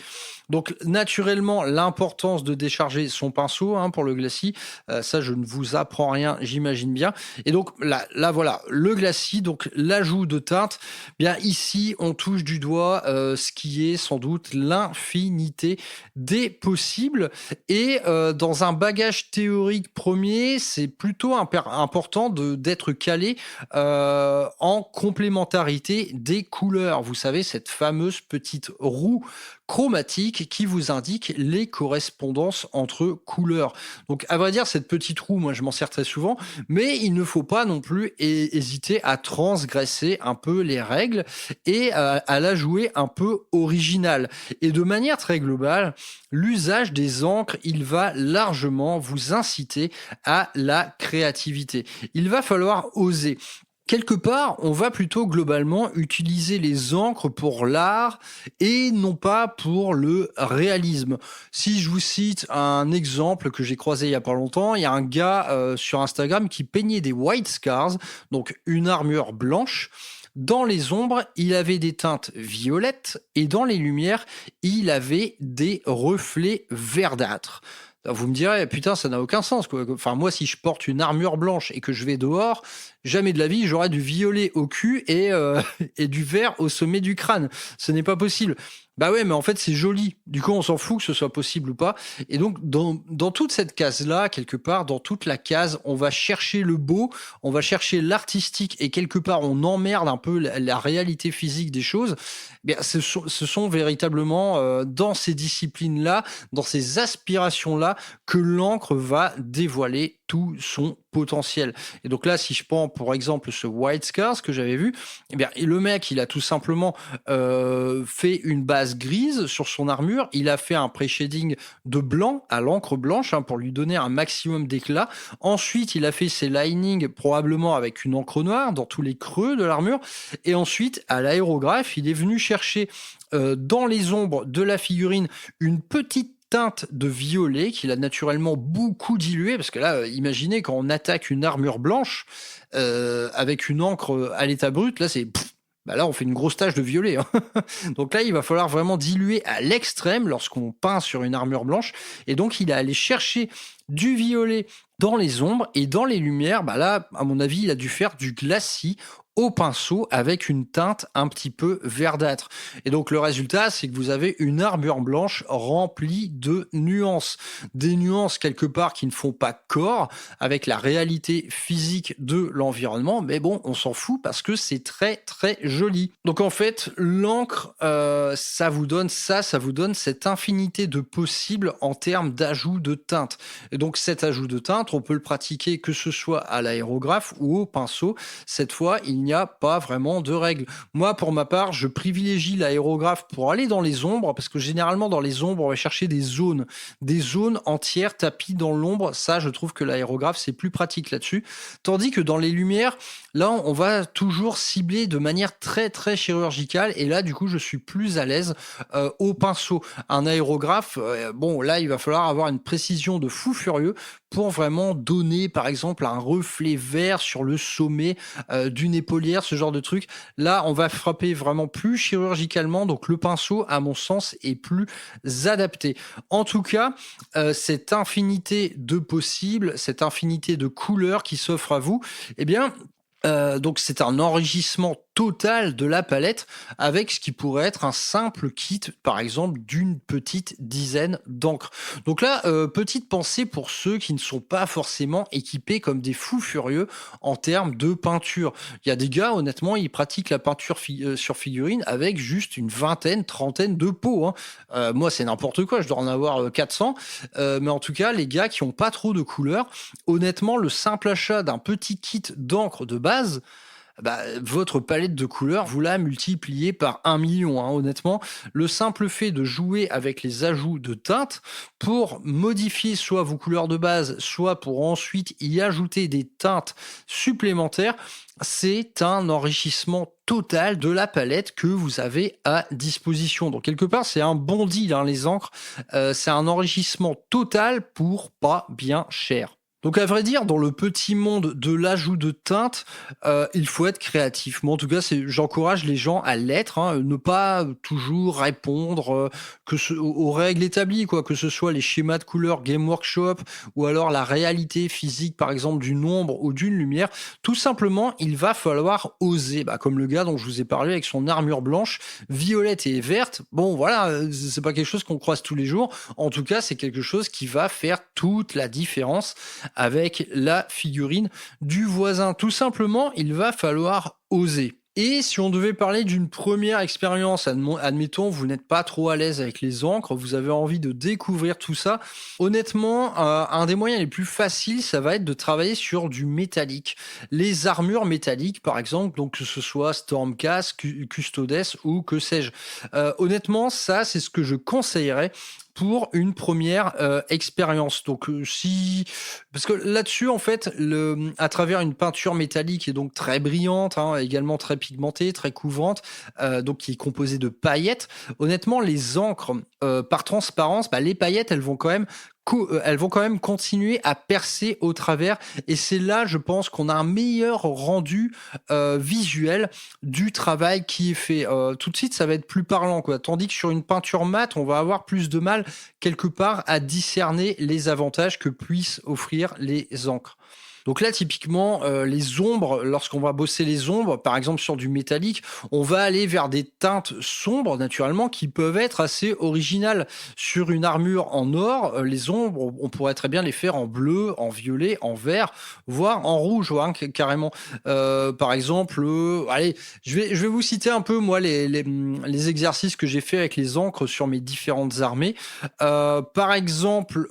Donc, naturellement, l'importance de décharger son pinceau pour le glacis, ça, je ne vous apprends rien, j'imagine bien. Et donc, là voilà, le glacis, donc l'ajout de teinte, bien ici, on touche du doigt ce qui est sans doute l'infinité des possibles. Et dans un bagage théorique premier, c'est plutôt important d'être calé en complémentarité des couleurs. Vous savez, savez, cette fameuse petite roue chromatique qui vous indique les correspondances entre couleurs. Donc, à vrai dire, cette petite roue, moi, je m'en sers très souvent, mais il ne faut pas non plus hésiter à transgresser un peu les règles et à la jouer un peu originale. Et de manière très globale, l'usage des encres, il va largement vous inciter à la créativité. Il va falloir oser. Quelque part, on va plutôt globalement utiliser les encres pour l'art et non pas pour le réalisme. Si je vous cite un exemple que j'ai croisé il y a pas longtemps, il y a un gars sur Instagram qui peignait des white scars, donc une armure blanche. Dans les ombres, il avait des teintes violettes et dans les lumières, il avait des reflets verdâtres. Vous me direz, putain, ça n'a aucun sens, quoi. Enfin, moi, si je porte une armure blanche et que je vais dehors, jamais de la vie, j'aurai du violet au cul et du vert au sommet du crâne. Ce n'est pas possible. Bah ouais, mais en fait, c'est joli. Du coup, on s'en fout que ce soit possible ou pas. Et donc, dans toute cette case-là, quelque part, dans toute la case, on va chercher le beau, on va chercher l'artistique et quelque part, on emmerde un peu la réalité physique des choses. Bien, ce sont véritablement dans ces disciplines-là, dans ces aspirations-là, que l'encre va dévoiler tout son potentiel. Et donc là, si je prends pour exemple ce White Scars que j'avais vu, eh bien, le mec, il a tout simplement fait une base grise sur son armure, il a fait un pré-shading de blanc à l'encre blanche pour lui donner un maximum d'éclat. Ensuite, il a fait ses linings probablement avec une encre noire dans tous les creux de l'armure. Et ensuite, à l'aérographe, il est venu chercher dans les ombres de la figurine une petite teinte de violet qu'il a naturellement beaucoup dilué, parce que là, imaginez quand on attaque une armure blanche avec une encre à l'état brut, là c'est... Bah là, on fait une grosse tache de violet. Donc là, il va falloir vraiment diluer à l'extrême lorsqu'on peint sur une armure blanche. Et donc, il est allé chercher du violet dans les ombres et dans les lumières. Bah là, à mon avis, il a dû faire du glacis au pinceau avec une teinte un petit peu verdâtre. Et donc le résultat, c'est que vous avez une armure blanche remplie de nuances. Des nuances quelque part qui ne font pas corps avec la réalité physique de l'environnement, mais bon, on s'en fout parce que c'est très très joli. Donc en fait, l'encre, ça vous donne cette infinité de possibles en termes d'ajout de teinte. Et donc cet ajout de teinte, on peut le pratiquer que ce soit à l'aérographe ou au pinceau. Cette fois, il n'y a pas vraiment de règles. Moi, pour ma part, je privilégie l'aérographe pour aller dans les ombres, parce que généralement, dans les ombres, on va chercher des zones entières tapies dans l'ombre. Ça, je trouve que l'aérographe, c'est plus pratique là-dessus. Tandis que dans les lumières, là, on va toujours cibler de manière très, très chirurgicale. Et là, du coup, je suis plus à l'aise au pinceau. Un aérographe, bon, là, il va falloir avoir une précision de fou furieux pour vraiment donner, par exemple, un reflet vert sur le sommet d'une épaulière, ce genre de truc. Là, on va frapper vraiment plus chirurgicalement, donc le pinceau, à mon sens, est plus adapté. En tout cas, cette infinité de possibles, cette infinité de couleurs qui s'offre à vous, eh bien, donc c'est un enrichissement total de la palette avec ce qui pourrait être un simple kit, par exemple, d'une petite dizaine d'encres. Donc là, petite pensée pour ceux qui ne sont pas forcément équipés comme des fous furieux en termes de peinture. Il y a des gars, honnêtement, ils pratiquent la peinture sur figurine avec juste une vingtaine, trentaine de pots. Moi, c'est n'importe quoi, je dois en avoir 400. Mais en tout cas, les gars qui n'ont pas trop de couleurs, honnêtement, le simple achat d'un petit kit d'encre de base, bah, votre palette de couleurs, vous la multipliez par 1 million. Honnêtement, le simple fait de jouer avec les ajouts de teintes pour modifier soit vos couleurs de base, soit pour ensuite y ajouter des teintes supplémentaires, c'est un enrichissement total de la palette que vous avez à disposition. Donc quelque part, c'est un bon deal, les encres. C'est un enrichissement total pour pas bien cher. Donc à vrai dire, dans le petit monde de l'ajout de teintes, il faut être créatif. Moi en tout cas, j'encourage les gens à l'être, ne pas toujours répondre aux règles établies, quoi, que ce soit les schémas de couleurs Game Workshop ou alors la réalité physique par exemple d'une ombre ou d'une lumière. Tout simplement, il va falloir oser, comme le gars dont je vous ai parlé avec son armure blanche, violette et verte. Bon voilà, c'est pas quelque chose qu'on croise tous les jours. En tout cas, c'est quelque chose qui va faire toute la différence avec la figurine du voisin. Tout simplement, il va falloir oser. Et si on devait parler d'une première expérience, admettons, vous n'êtes pas trop à l'aise avec les encres, vous avez envie de découvrir tout ça, honnêtement, un des moyens les plus faciles, ça va être de travailler sur du métallique. Les armures métalliques, par exemple, donc que ce soit Stormcast, Custodes ou que sais-je. Honnêtement, ça, c'est ce que je conseillerais pour une première expérience. Donc parce que là-dessus en fait à travers une peinture métallique et donc très brillante, également très pigmentée, très couvrante, donc qui est composée de paillettes, honnêtement les encres par transparence, les paillettes elles vont quand même continuer à percer au travers et c'est là je pense qu'on a un meilleur rendu visuel du travail qui est fait. Tout de suite ça va être plus parlant quoi. Tandis que sur une peinture mate on va avoir plus de mal quelque part à discerner les avantages que puissent offrir les encres. Donc là, typiquement, les ombres, lorsqu'on va bosser les ombres, par exemple sur du métallique, on va aller vers des teintes sombres, naturellement, qui peuvent être assez originales. Sur une armure en or, les ombres, on pourrait très bien les faire en bleu, en violet, en vert, voire en rouge, carrément. Par exemple, allez, je vais vous citer un peu, moi, les exercices que j'ai fait avec les encres sur mes différentes armées. Par exemple,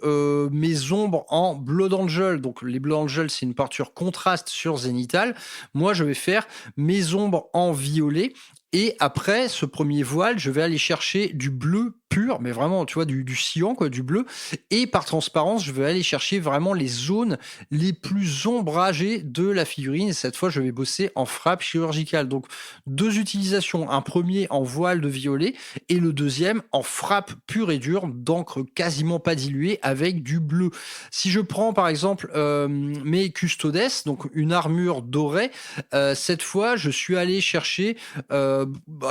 mes ombres en Blood Angel. Donc, les Blood Angel, c'est une peinture contraste sur zénithal. Moi, je vais faire mes ombres en violet. Et après ce premier voile, je vais aller chercher du bleu pur, mais vraiment, tu vois, du cyan, quoi, du bleu. Et par transparence, je vais aller chercher vraiment les zones les plus ombragées de la figurine. Et cette fois, je vais bosser en frappe chirurgicale. Donc, 2 utilisations. Un premier en voile de violet et le deuxième en frappe pure et dure, d'encre quasiment pas diluée avec du bleu. Si je prends, par exemple, mes Custodes, donc une armure dorée, cette fois, je suis allé chercher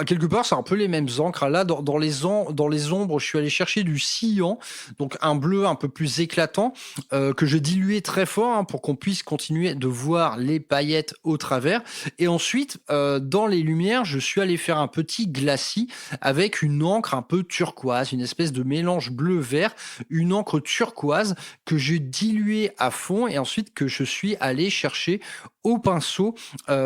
quelque part, c'est un peu les mêmes encres. Là, dans les ombres, je suis allé chercher du cyan, donc un bleu un peu plus éclatant, que je diluais très fort pour qu'on puisse continuer de voir les paillettes au travers. Et ensuite, dans les lumières, je suis allé faire un petit glacis avec une encre un peu turquoise, une espèce de mélange bleu-vert, une encre turquoise que j'ai diluée à fond et ensuite que je suis allé chercher au pinceau,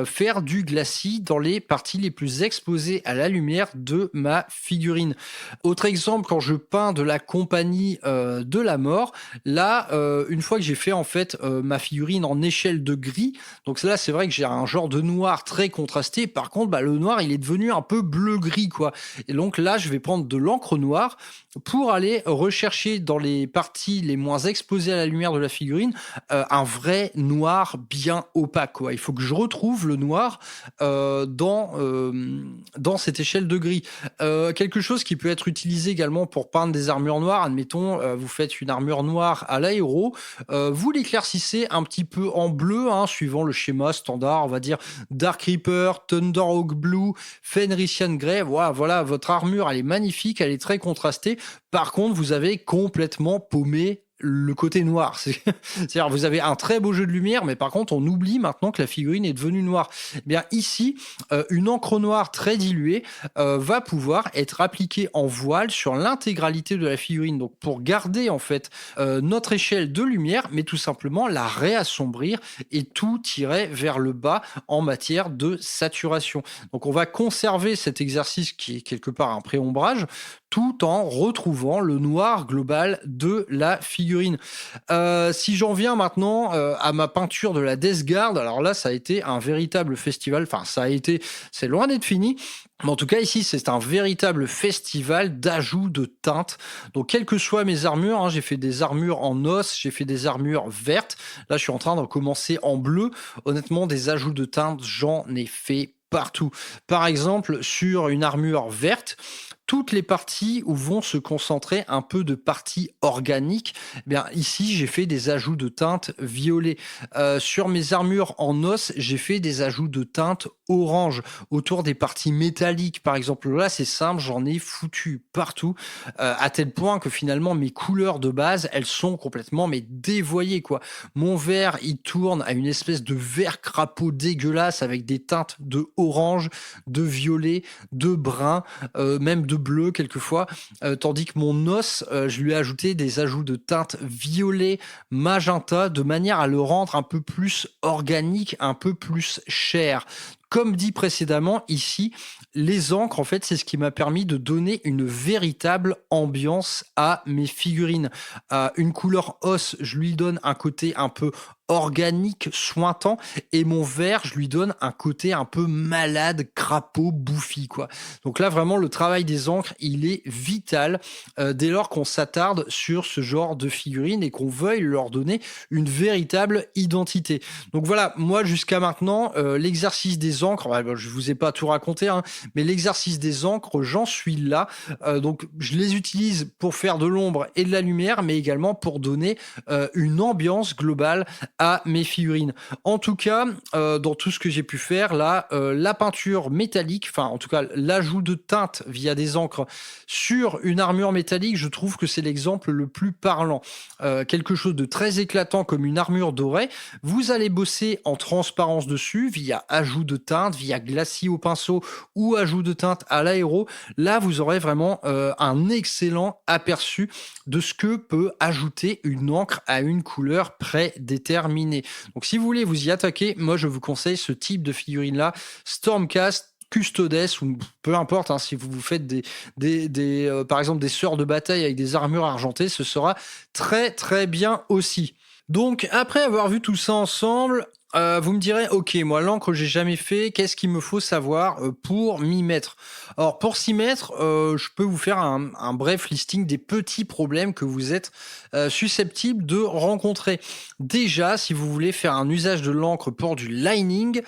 faire du glacis dans les parties les plus exposées à la lumière de ma figurine. Autre exemple, quand je peins de la compagnie de la mort, là, une fois que j'ai fait en fait ma figurine en échelle de gris, donc là c'est vrai que j'ai un genre de noir très contrasté, par contre le noir il est devenu un peu bleu-gris quoi, et donc là je vais prendre de l'encre noire pour aller rechercher dans les parties les moins exposées à la lumière de la figurine un vrai noir bien opaque quoi. Il faut que je retrouve le noir dans cette échelle de gris. Quelque chose qui peut être utilisé également pour peindre des armures noires. Admettons, vous faites une armure noire à l'aéro, vous l'éclaircissez un petit peu en bleu, suivant le schéma standard, on va dire Dark Reaper, Thunderhawk Blue, Fenrisian Grey. Voilà, votre armure, elle est magnifique, elle est très contrastée. Par contre, vous avez complètement paumé le côté noir. C'est-à-dire, vous avez un très beau jeu de lumière, mais par contre, on oublie maintenant que la figurine est devenue noire. Eh bien, ici, une encre noire très diluée va pouvoir être appliquée en voile sur l'intégralité de la figurine. Donc, pour garder, en fait, notre échelle de lumière, mais tout simplement la réassombrir et tout tirer vers le bas en matière de saturation. Donc, on va conserver cet exercice qui est quelque part un pré-ombrage, tout en retrouvant le noir global de la figurine. Si j'en viens maintenant à ma peinture de la Death Guard, alors là, ça a été un véritable festival. Enfin, c'est loin d'être fini. Mais en tout cas, ici, c'est un véritable festival d'ajout de teintes. Donc, quelles que soient mes armures, j'ai fait des armures en os, j'ai fait des armures vertes. Là, je suis en train de commencer en bleu. Honnêtement, des ajouts de teintes, j'en ai fait partout. Par exemple, sur une armure verte, toutes les parties où vont se concentrer un peu de parties organiques, ici j'ai fait des ajouts de teintes violet. Sur mes armures en os, j'ai fait des ajouts de teintes orange autour des parties métalliques. Par exemple, là c'est simple, j'en ai foutu partout, à tel point que finalement mes couleurs de base, elles sont complètement dévoyées quoi. Mon vert, il tourne à une espèce de vert crapaud dégueulasse avec des teintes de orange, de violet, de brun, même de bleu quelquefois, tandis que mon os, je lui ai ajouté des ajouts de teintes violet, magenta, de manière à le rendre un peu plus organique, un peu plus cher. Comme dit précédemment, ici, les encres, en fait, c'est ce qui m'a permis de donner une véritable ambiance à mes figurines. Une couleur os, je lui donne un côté un peu organique, sointant, et mon vert, je lui donne un côté un peu malade, crapaud, bouffi, quoi. Donc là, vraiment, le travail des encres, il est vital dès lors qu'on s'attarde sur ce genre de figurines et qu'on veuille leur donner une véritable identité. Donc voilà, moi, jusqu'à maintenant, l'exercice des encres, je vous ai pas tout raconté, hein, mais l'exercice des encres, j'en suis là. Donc, je les utilise pour faire de l'ombre et de la lumière, mais également pour donner une ambiance globale à mes figurines. En tout cas, dans tout ce que j'ai pu faire, là, la peinture métallique, enfin, en tout cas, l'ajout de teinte via des encres sur une armure métallique, je trouve que c'est l'exemple le plus parlant. Quelque chose de très éclatant comme une armure dorée, vous allez bosser en transparence dessus via ajout de teinte, via glacis au pinceau ou ajout de teinte à l'aéro. Là, vous aurez vraiment un excellent aperçu de ce que peut ajouter une encre à une couleur prédéterminée. Donc si vous voulez vous y attaquer, moi je vous conseille ce type de figurine-là, Stormcast, Custodes, ou peu importe, hein, si vous vous faites par exemple des sœurs de bataille avec des armures argentées, ce sera très très bien aussi. Donc après avoir vu tout ça ensemble, vous me direz, ok, moi l'encre j'ai jamais fait, qu'est-ce qu'il me faut savoir pour m'y mettre? Alors pour s'y mettre, je peux vous faire un bref listing des petits problèmes que vous êtes susceptibles de rencontrer. Déjà, si vous voulez faire un usage de l'encre pour du lining,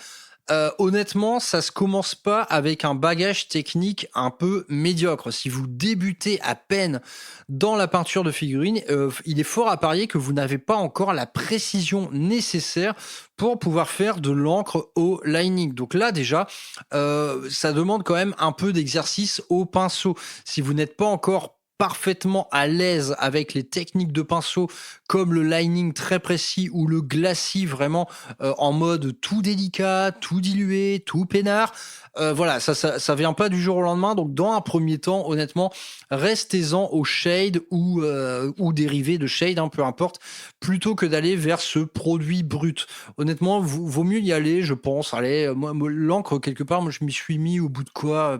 honnêtement, ça se commence pas avec un bagage technique un peu médiocre. Si vous débutez à peine dans la peinture de figurines, il est fort à parier que vous n'avez pas encore la précision nécessaire pour pouvoir faire de l'encre au lining. Donc là, déjà, ça demande quand même un peu d'exercice au pinceau. Si vous n'êtes pas encore parfaitement à l'aise avec les techniques de pinceau comme le lining très précis ou le glacis vraiment en mode tout délicat, tout dilué, tout peinard. Voilà, ça vient pas du jour au lendemain. Donc dans un premier temps, honnêtement, restez-en au shade ou dérivé de shade, hein, peu importe, plutôt que d'aller vers ce produit brut. Honnêtement, vaut mieux y aller, je pense. Allez, moi, l'encre quelque part, moi je m'y suis mis au bout de quoi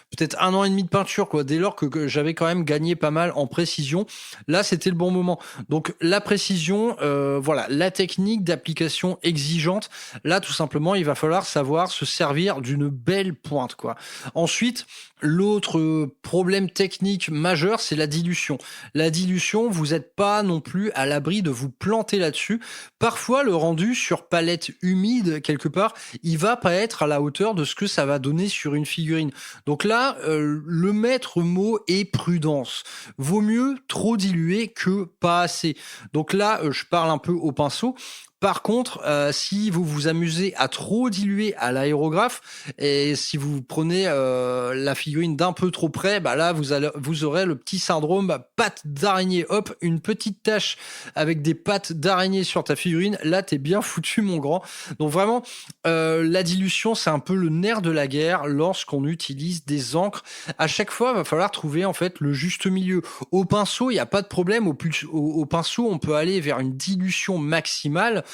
peut-être 1 an et demi de peinture, quoi. Dès lors que j'avais quand même gagné pas mal en précision, là c'était le bon moment. Donc la précision, voilà, la technique d'application exigeante, là tout simplement il va falloir savoir se servir d'une belle pointe, quoi. Ensuite, l'autre problème technique majeur, c'est la dilution. La dilution, vous n'êtes pas non plus à l'abri de vous planter là-dessus. Parfois, le rendu sur palette humide, quelque part, il va pas être à la hauteur de ce que ça va donner sur une figurine. Donc là, le maître mot est prudence. Vaut mieux trop diluer que pas assez. Donc là, je parle un peu au pinceau. Par contre, si vous vous amusez à trop diluer à l'aérographe et si vous prenez la figurine d'un peu trop près, bah là vous aurez le petit syndrome patte d'araignée. Hop, une petite tache avec des pattes d'araignée sur ta figurine. Là, t'es bien foutu, mon grand. Donc vraiment, la dilution, c'est un peu le nerf de la guerre lorsqu'on utilise des encres. À chaque fois, il va falloir trouver en fait le juste milieu. Au pinceau, il n'y a pas de problème. Au pinceau, on peut aller vers une dilution maximale.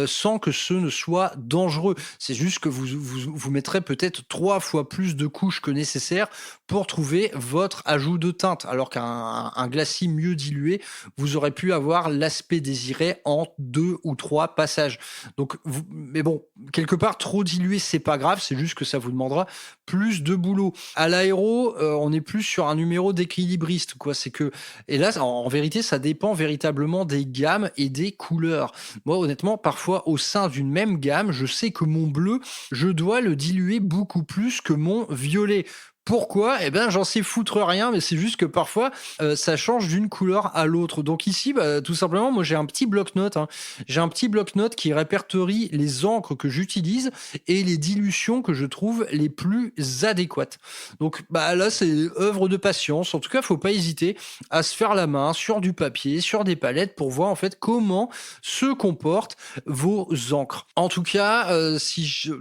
Sans que ce ne soit dangereux. C'est juste que vous mettrez peut-être 3 fois plus de couches que nécessaire pour trouver votre ajout de teinte, alors qu'un glacis mieux dilué, vous aurez pu avoir l'aspect désiré en 2 ou 3 passages. Donc, mais bon, quelque part, trop dilué, c'est pas grave, c'est juste que ça vous demandera plus de boulot. À l'aéro, on est plus sur un numéro d'équilibriste, quoi. C'est que, et là, en vérité, ça dépend véritablement des gammes et des couleurs. Moi, honnêtement, parfois au sein d'une même gamme, je sais que mon bleu, je dois le diluer beaucoup plus que mon violet. Pourquoi? Eh ben, j'en sais foutre rien, mais c'est juste que parfois, ça change d'une couleur à l'autre. Donc ici, tout simplement, moi, j'ai un petit bloc-notes. Hein. J'ai un petit bloc-notes qui répertorie les encres que j'utilise et les dilutions que je trouve les plus adéquates. Donc là, c'est œuvre de patience. En tout cas, faut pas hésiter à se faire la main sur du papier, sur des palettes pour voir en fait comment se comportent vos encres. En tout cas,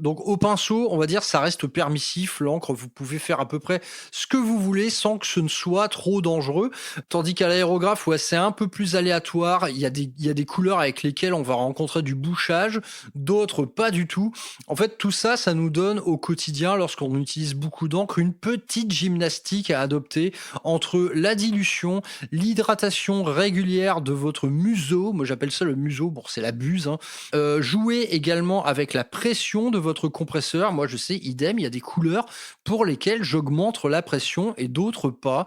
donc au pinceau, on va dire, ça reste permissif. L'encre, vous pouvez faire à peu près ce que vous voulez sans que ce ne soit trop dangereux. Tandis qu'à l'aérographe, ouais, c'est un peu plus aléatoire. Il y a des couleurs avec lesquelles on va rencontrer du bouchage, d'autres pas du tout. En fait, tout ça, ça nous donne au quotidien, lorsqu'on utilise beaucoup d'encre, une petite gymnastique à adopter entre la dilution, l'hydratation régulière de votre museau, moi j'appelle ça le museau, bon c'est la buse, hein. Jouer également avec la pression de votre compresseur, moi je sais, idem, il y a des couleurs pour lesquelles j'augmente la pression et d'autres pas.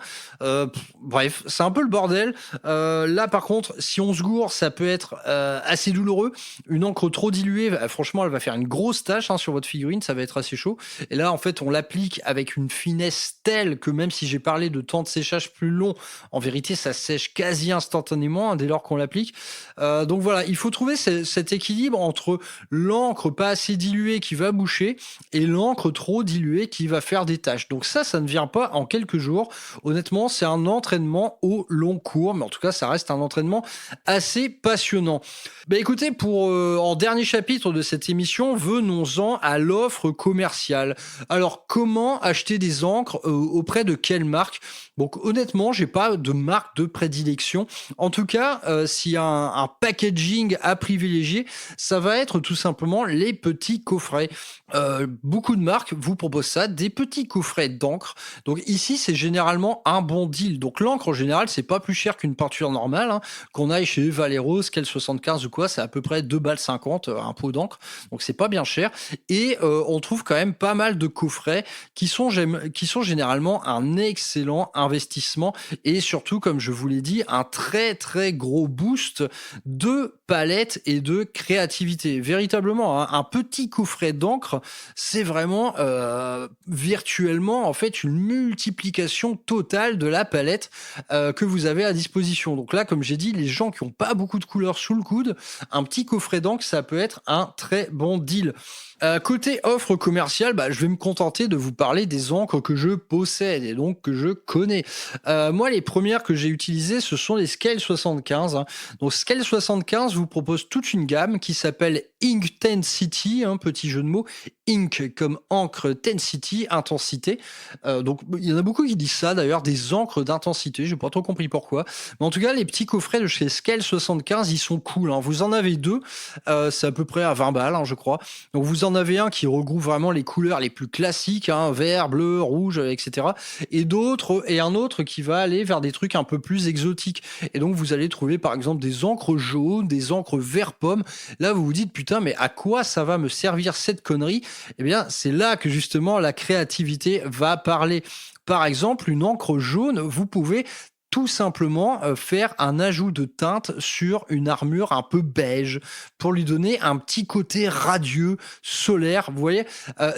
Bref, c'est un peu le bordel. Là par contre, si on se gourre, ça peut être assez douloureux. Une encre trop diluée, franchement, elle va faire une grosse tache sur votre figurine, ça va être assez chaud. Et là, en fait, on l'applique avec une finesse telle que même si j'ai parlé de temps de séchage plus long, en vérité, ça sèche quasi instantanément dès lors qu'on l'applique. Donc voilà, il faut trouver cet équilibre entre l'encre pas assez diluée qui va boucher et l'encre trop diluée qui va faire des taches. Donc ça ne vient pas en quelques jours. Honnêtement, c'est un entraînement au long cours, mais en tout cas, ça reste un entraînement assez passionnant. Écoutez, en dernier chapitre de cette émission, venons-en à l'offre commerciale. Alors, comment acheter des encres auprès de quelle marque ? Donc honnêtement, j'ai pas de marque de prédilection. En tout cas, s'il y a un packaging à privilégier, ça va être tout simplement les petits coffrets. Beaucoup de marques vous proposent ça, des petits coffrets d'encre. Donc ici, c'est généralement un bon deal. Donc l'encre en général, c'est pas plus cher qu'une peinture normale, hein, qu'on aille chez Valero, Scale 75 ou quoi, c'est à peu près 2,50 balles un pot d'encre. Donc c'est pas bien cher. Et on trouve quand même pas mal de coffrets qui sont généralement un excellent investissement et surtout, comme je vous l'ai dit, un très très gros boost de palette et de créativité. Véritablement, hein, un petit coffret d'encre, c'est vraiment virtuellement en fait une multiplication totale de la palette que vous avez à disposition. Donc là, comme j'ai dit, les gens qui n'ont pas beaucoup de couleurs sous le coude, un petit coffret d'encre, ça peut être un très bon deal. Côté offre commerciale, je vais me contenter de vous parler des encres que je possède et donc que je connais. Moi, les premières que j'ai utilisées, ce sont les Scale 75. Hein. Donc Scale 75 vous propose toute une gamme qui s'appelle Intensity, petit jeu de mots. Ink comme encre, Tensity, intensité. Donc il y en a beaucoup qui disent ça d'ailleurs, des encres d'intensité, j'ai pas trop compris pourquoi. Mais en tout cas, les petits coffrets de chez Scale 75, ils sont cool. Hein. Vous en avez deux, c'est à peu près à 20 balles, je crois. Donc vous en avez un qui regroupe vraiment les couleurs les plus classiques, vert, bleu, rouge, etc. Et un autre qui va aller vers des trucs un peu plus exotiques. Et donc vous allez trouver par exemple des encres jaunes, des encres vert pomme. Là vous vous dites putain, mais à quoi ça va me servir cette connerie ? Eh bien c'est là que justement la créativité va parler. Par exemple, une encre jaune, vous pouvez tout simplement faire un ajout de teinte sur une armure un peu beige pour lui donner un petit côté radieux, solaire. Vous voyez,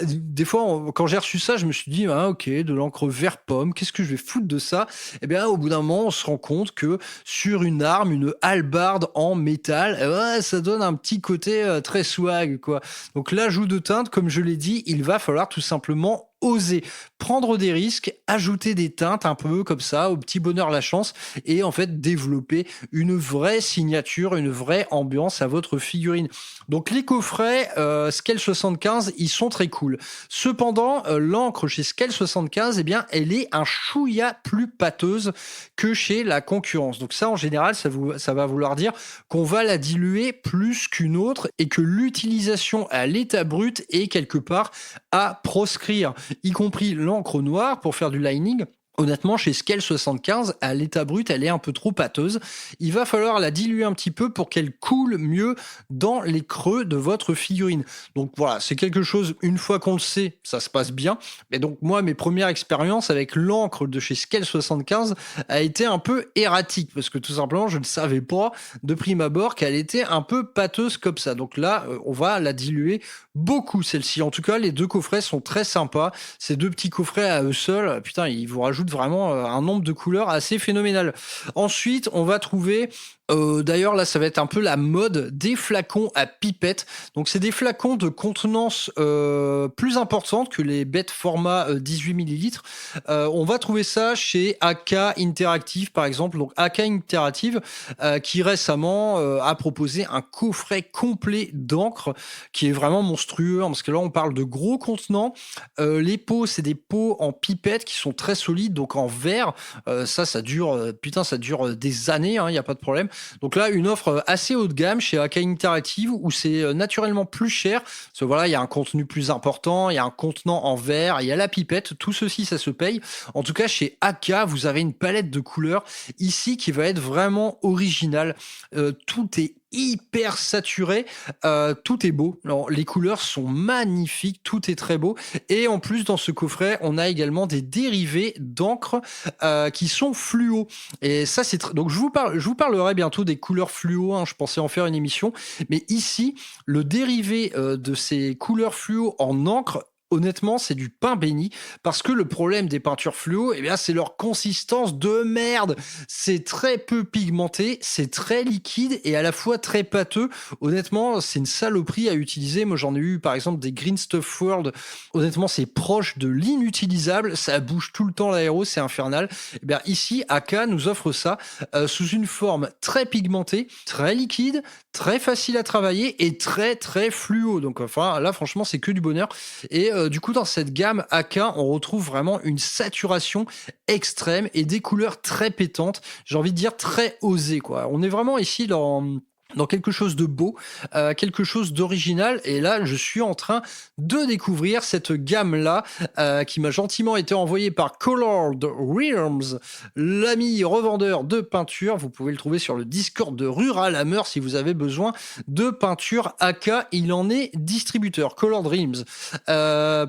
des fois, quand j'ai reçu ça, je me suis dit, ok, de l'encre vert pomme, qu'est-ce que je vais foutre de ça ? Eh bien, au bout d'un moment, on se rend compte que sur une arme, une hallebarde en métal, ça donne un petit côté très swag, quoi. Donc, l'ajout de teinte, comme je l'ai dit, il va falloir tout simplement oser prendre des risques, ajouter des teintes un peu comme ça, au petit bonheur la chance, et en fait développer une vraie signature, une vraie ambiance à votre figurine. Donc les coffrets Scale 75, ils sont très cool. Cependant, l'encre chez Scale 75, eh bien, elle est un chouïa plus pâteuse que chez la concurrence. Donc ça, en général, ça va vouloir dire qu'on va la diluer plus qu'une autre et que l'utilisation à l'état brut est quelque part à proscrire, y compris l'encre noire pour faire du lining. Honnêtement, chez Scale 75, à l'état brut, elle est un peu trop pâteuse. Il va falloir la diluer un petit peu pour qu'elle coule mieux dans les creux de votre figurine. Donc voilà, c'est quelque chose, une fois qu'on le sait, ça se passe bien. Mais donc moi, mes premières expériences avec l'encre de chez Scale 75 a été un peu erratique parce que tout simplement, je ne savais pas de prime abord qu'elle était un peu pâteuse comme ça. Donc là, on va la diluer beaucoup, celle-ci. En tout cas, les deux coffrets sont très sympas. Ces deux petits coffrets à eux seuls, putain, ils vous rajoutent rajoute vraiment un nombre de couleurs assez phénoménal. Ensuite, on va trouver d'ailleurs là ça va être un peu la mode des flacons à pipette. Donc c'est des flacons de contenance plus importante que les bêtes format 18 ml. On va trouver ça chez AK Interactive par exemple. Donc AK Interactive qui récemment a proposé un coffret complet d'encre qui est vraiment monstrueux parce que là on parle de gros contenants. Les pots c'est des pots en pipette qui sont très solides donc en verre. Ça dure ça dure des années, il y a pas de problème. Donc là, une offre assez haut de gamme chez AK Interactive où c'est naturellement plus cher. Parce que voilà, il y a un contenu plus important, il y a un contenant en verre, il y a la pipette. Tout ceci, ça se paye. En tout cas, chez AK, vous avez une palette de couleurs ici qui va être vraiment originale. Tout est hyper saturé, tout est beau. Alors, les couleurs sont magnifiques, tout est très beau. Et en plus, dans ce coffret, on a également des dérivés d'encre qui sont fluo. Et ça, c'est donc je vous parlerai bientôt des couleurs fluo. Je pensais en faire une émission, mais ici, le dérivé de ces couleurs fluo en encre. Honnêtement, c'est du pain béni parce que le problème des peintures fluo, c'est leur consistance de merde. C'est très peu pigmenté, c'est très liquide et à la fois très pâteux. Honnêtement, c'est une saloperie à utiliser. Moi, j'en ai eu par exemple des Green Stuff World. Honnêtement, c'est proche de l'inutilisable. Ça bouge tout le temps l'aéro, c'est infernal. Ici, AK nous offre ça sous une forme très pigmentée, très liquide, très facile à travailler et très très fluo. Donc là, franchement, c'est que du bonheur. Et du coup, dans cette gamme AK, on retrouve vraiment une saturation extrême et des couleurs très pétantes. J'ai envie de dire très osées, quoi. On est vraiment ici dans quelque chose de beau, quelque chose d'original. Et là, je suis en train de découvrir cette gamme-là qui m'a gentiment été envoyée par Colored Realms, l'ami revendeur de peinture. Vous pouvez le trouver sur le Discord de Rural Hammer si vous avez besoin de peinture AK. Il en est distributeur. Colored Realms.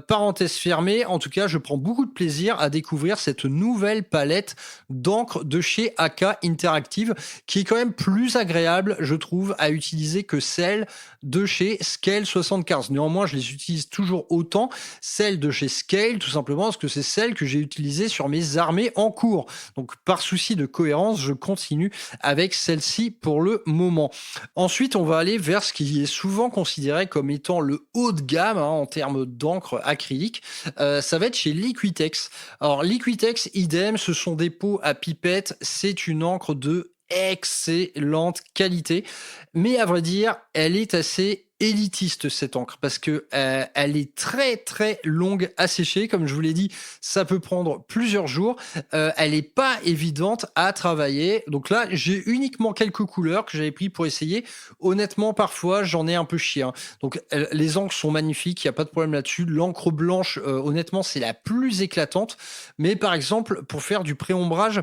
Parenthèse fermée. En tout cas, je prends beaucoup de plaisir à découvrir cette nouvelle palette d'encre de chez AK Interactive qui est quand même plus agréable, je trouve, à utiliser que celle de chez Scale 75. Néanmoins, je les utilise toujours autant, celle de chez Scale, tout simplement parce que c'est celle que j'ai utilisée sur mes armées en cours. Donc, par souci de cohérence, je continue avec celle-ci pour le moment. Ensuite, on va aller vers ce qui est souvent considéré comme étant le haut de gamme en termes d'encre acrylique. Ça va être chez Liquitex. Alors, Liquitex, idem, ce sont des pots à pipette. C'est une encre de excellente qualité, mais à vrai dire, elle est assez élitiste cette encre parce que elle est très très longue à sécher, comme je vous l'ai dit, ça peut prendre plusieurs jours. Elle est pas évidente à travailler. Donc là, j'ai uniquement quelques couleurs que j'avais pris pour essayer. Honnêtement, parfois, j'en ai un peu chié. Donc les encres sont magnifiques, il y a pas de problème là-dessus. L'encre blanche, honnêtement, c'est la plus éclatante. Mais par exemple, pour faire du pré-ombrage,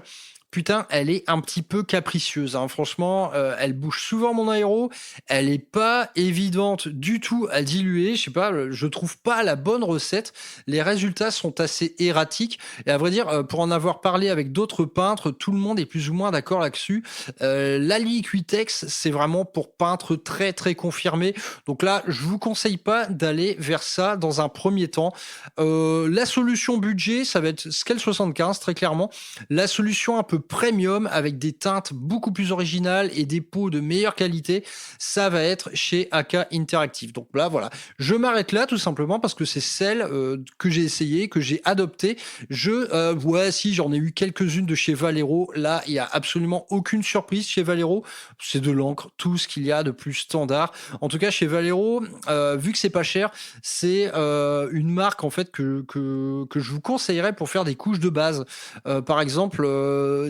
putain, elle est un petit peu capricieuse. Franchement, elle bouge souvent mon aéro. Elle est pas évidente du tout à diluer. Je sais pas, je trouve pas la bonne recette. Les résultats sont assez erratiques. Et à vrai dire, pour en avoir parlé avec d'autres peintres, tout le monde est plus ou moins d'accord là-dessus. La Liquitex, c'est vraiment pour peintres très très confirmés. Donc là, je vous conseille pas d'aller vers ça dans un premier temps. La solution budget, ça va être Scale 75, très clairement. La solution un peu premium avec des teintes beaucoup plus originales et des pots de meilleure qualité, ça va être chez AK Interactive. Donc là, voilà, je m'arrête là tout simplement parce que c'est celle que j'ai essayé, que j'ai adoptée. Si j'en ai eu quelques-unes de chez Valero. Là, il y a absolument aucune surprise chez Valero. C'est de l'encre, tout ce qu'il y a de plus standard. En tout cas, chez Valero, vu que c'est pas cher, c'est une marque en fait que je vous conseillerais pour faire des couches de base. Par exemple,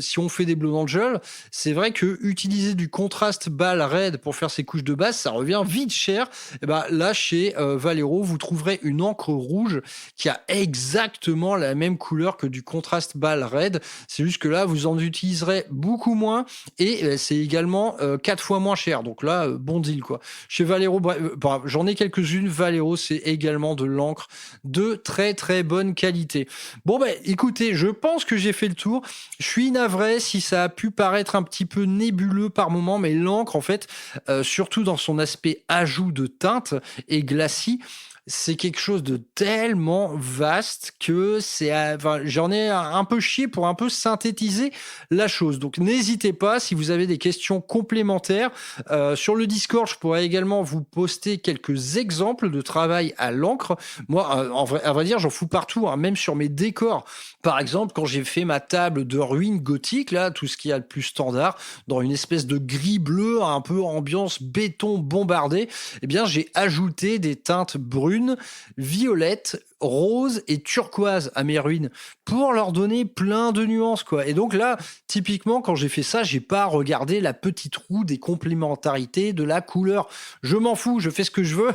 si on fait des Blood Angel, c'est vrai que utiliser du contraste balle raide pour faire ces couches de base, ça revient vite cher. Et là, chez Valero, vous trouverez une encre rouge qui a exactement la même couleur que du contraste balle raide. C'est juste que là, vous en utiliserez beaucoup moins et c'est également 4 fois moins cher. Donc là, bon deal, quoi. Chez Valero, j'en ai quelques-unes. Valero, c'est également de l'encre de très très bonne qualité. Bon, écoutez, je pense que j'ai fait le tour. Je suis navré si ça a pu paraître un petit peu nébuleux par moment, mais l'encre, en fait, surtout dans son aspect ajout de teinte et glacis, c'est quelque chose de tellement vaste que j'en ai un peu chié pour un peu synthétiser la chose. Donc n'hésitez pas, si vous avez des questions complémentaires, sur le Discord, je pourrais également vous poster quelques exemples de travail à l'encre. Moi, à vrai dire, j'en fous partout, hein, même sur mes décors. Par exemple, quand j'ai fait ma table de ruines gothiques, là, tout ce qu'il y a de plus standard, dans une espèce de gris bleu, un peu ambiance béton bombardé, eh bien, j'ai ajouté des teintes brunes, violettes, roses et turquoises à mes ruines pour leur donner plein de nuances, quoi. Et donc là, typiquement, quand j'ai fait ça, j'ai pas regardé la petite roue des complémentarités de la couleur. Je m'en fous, je fais ce que je veux.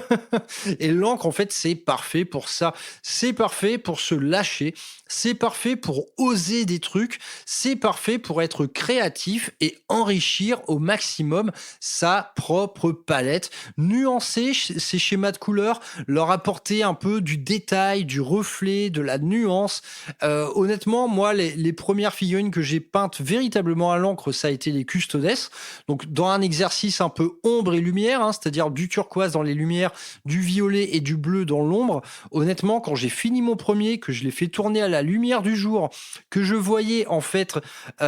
Et l'encre, en fait, c'est parfait pour ça. C'est parfait pour se lâcher. C'est parfait pour oser des trucs. C'est parfait pour être créatif et enrichir au maximum sa propre palette. Nuancer ces schémas de couleurs, leur apporter un peu du détail, du reflet, de la nuance. Honnêtement, moi, les premières figurines que j'ai peintes véritablement à l'encre, ça a été les Custodes. Donc, dans un exercice un peu ombre et lumière, hein, c'est-à-dire du turquoise dans les lumières, du violet et du bleu dans l'ombre. Honnêtement, quand j'ai fini mon premier, que je l'ai fait tourner à la lumière du jour, que je voyais en fait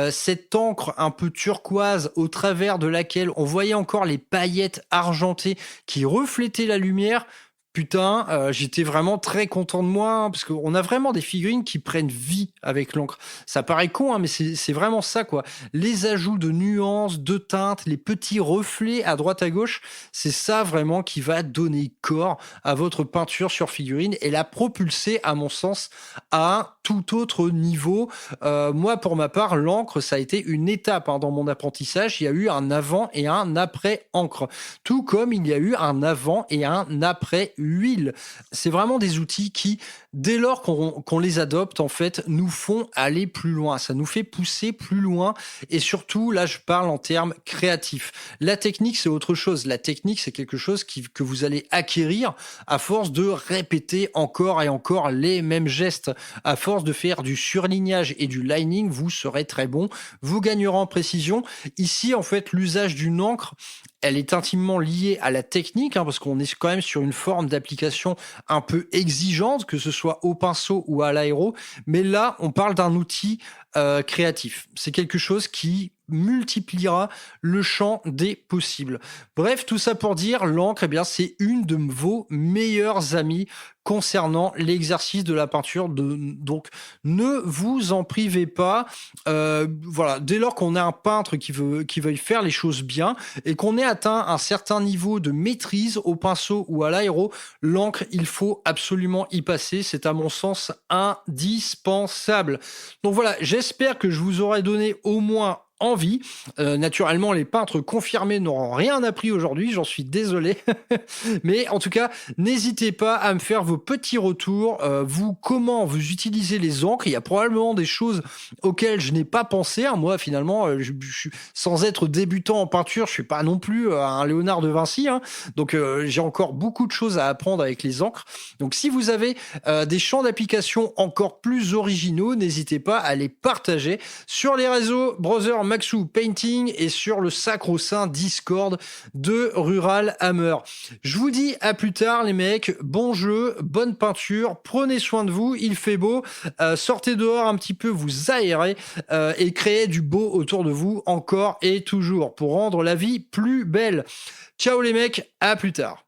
cette encre un peu turquoise au travers de laquelle on voyait encore les paillettes argentées qui reflétaient la lumière. Putain, j'étais vraiment très content de moi, parce qu'on a vraiment des figurines qui prennent vie avec l'encre. Ça paraît con, hein, mais c'est vraiment ça, quoi. Les ajouts de nuances, de teintes, les petits reflets à droite à gauche, c'est ça vraiment qui va donner corps à votre peinture sur figurine et la propulser, à mon sens, à un tout autre niveau. Moi, pour ma part, l'encre, ça a été une étape, hein, dans mon apprentissage. Il y a eu un avant et un après encre. Tout comme il y a eu un avant et un après huile. C'est vraiment des outils qui, dès lors qu'on les adopte, en fait, nous font aller plus loin. Ça nous fait pousser plus loin. Et surtout, là, je parle en termes créatifs. La technique, c'est autre chose. La technique, c'est quelque chose que vous allez acquérir à force de répéter encore et encore les mêmes gestes. À force de faire du surlignage et du lining, vous serez très bon. Vous gagnerez en précision. Ici, en fait, l'usage d'une encre, elle est intimement liée à la technique, hein, parce qu'on est quand même sur une forme d'application un peu exigeante, que ce soit au pinceau ou à l'aéro. Mais là, on parle d'un outil créatif. C'est quelque chose qui multipliera le champ des possibles. Bref, tout ça pour dire, l'encre, eh bien, c'est une de vos meilleures amies concernant l'exercice de la peinture. Donc, ne vous en privez pas. Voilà, dès lors qu'on a un peintre qui veuille faire les choses bien et qu'on ait atteint un certain niveau de maîtrise au pinceau ou à l'aéro, l'encre, il faut absolument y passer. C'est à mon sens indispensable. Donc voilà, j'espère que je vous aurai donné au moins envie. Naturellement, les peintres confirmés n'auront rien appris aujourd'hui, j'en suis désolé. Mais en tout cas, n'hésitez pas à me faire vos petits retours. Comment vous utilisez les encres. Il y a probablement des choses auxquelles je n'ai pas pensé. Hein. Moi, finalement, sans être débutant en peinture, je suis pas non plus un Léonard de Vinci. Hein. Donc, j'ai encore beaucoup de choses à apprendre avec les encres. Donc, si vous avez des champs d'application encore plus originaux, n'hésitez pas à les partager sur les réseaux Brother Maxou Painting et sur le sacro-saint Discord de Rural Hammer. Je vous dis à plus tard les mecs, bon jeu, bonne peinture, prenez soin de vous, il fait beau, sortez dehors un petit peu, vous aérez et créez du beau autour de vous encore et toujours pour rendre la vie plus belle. Ciao les mecs, à plus tard.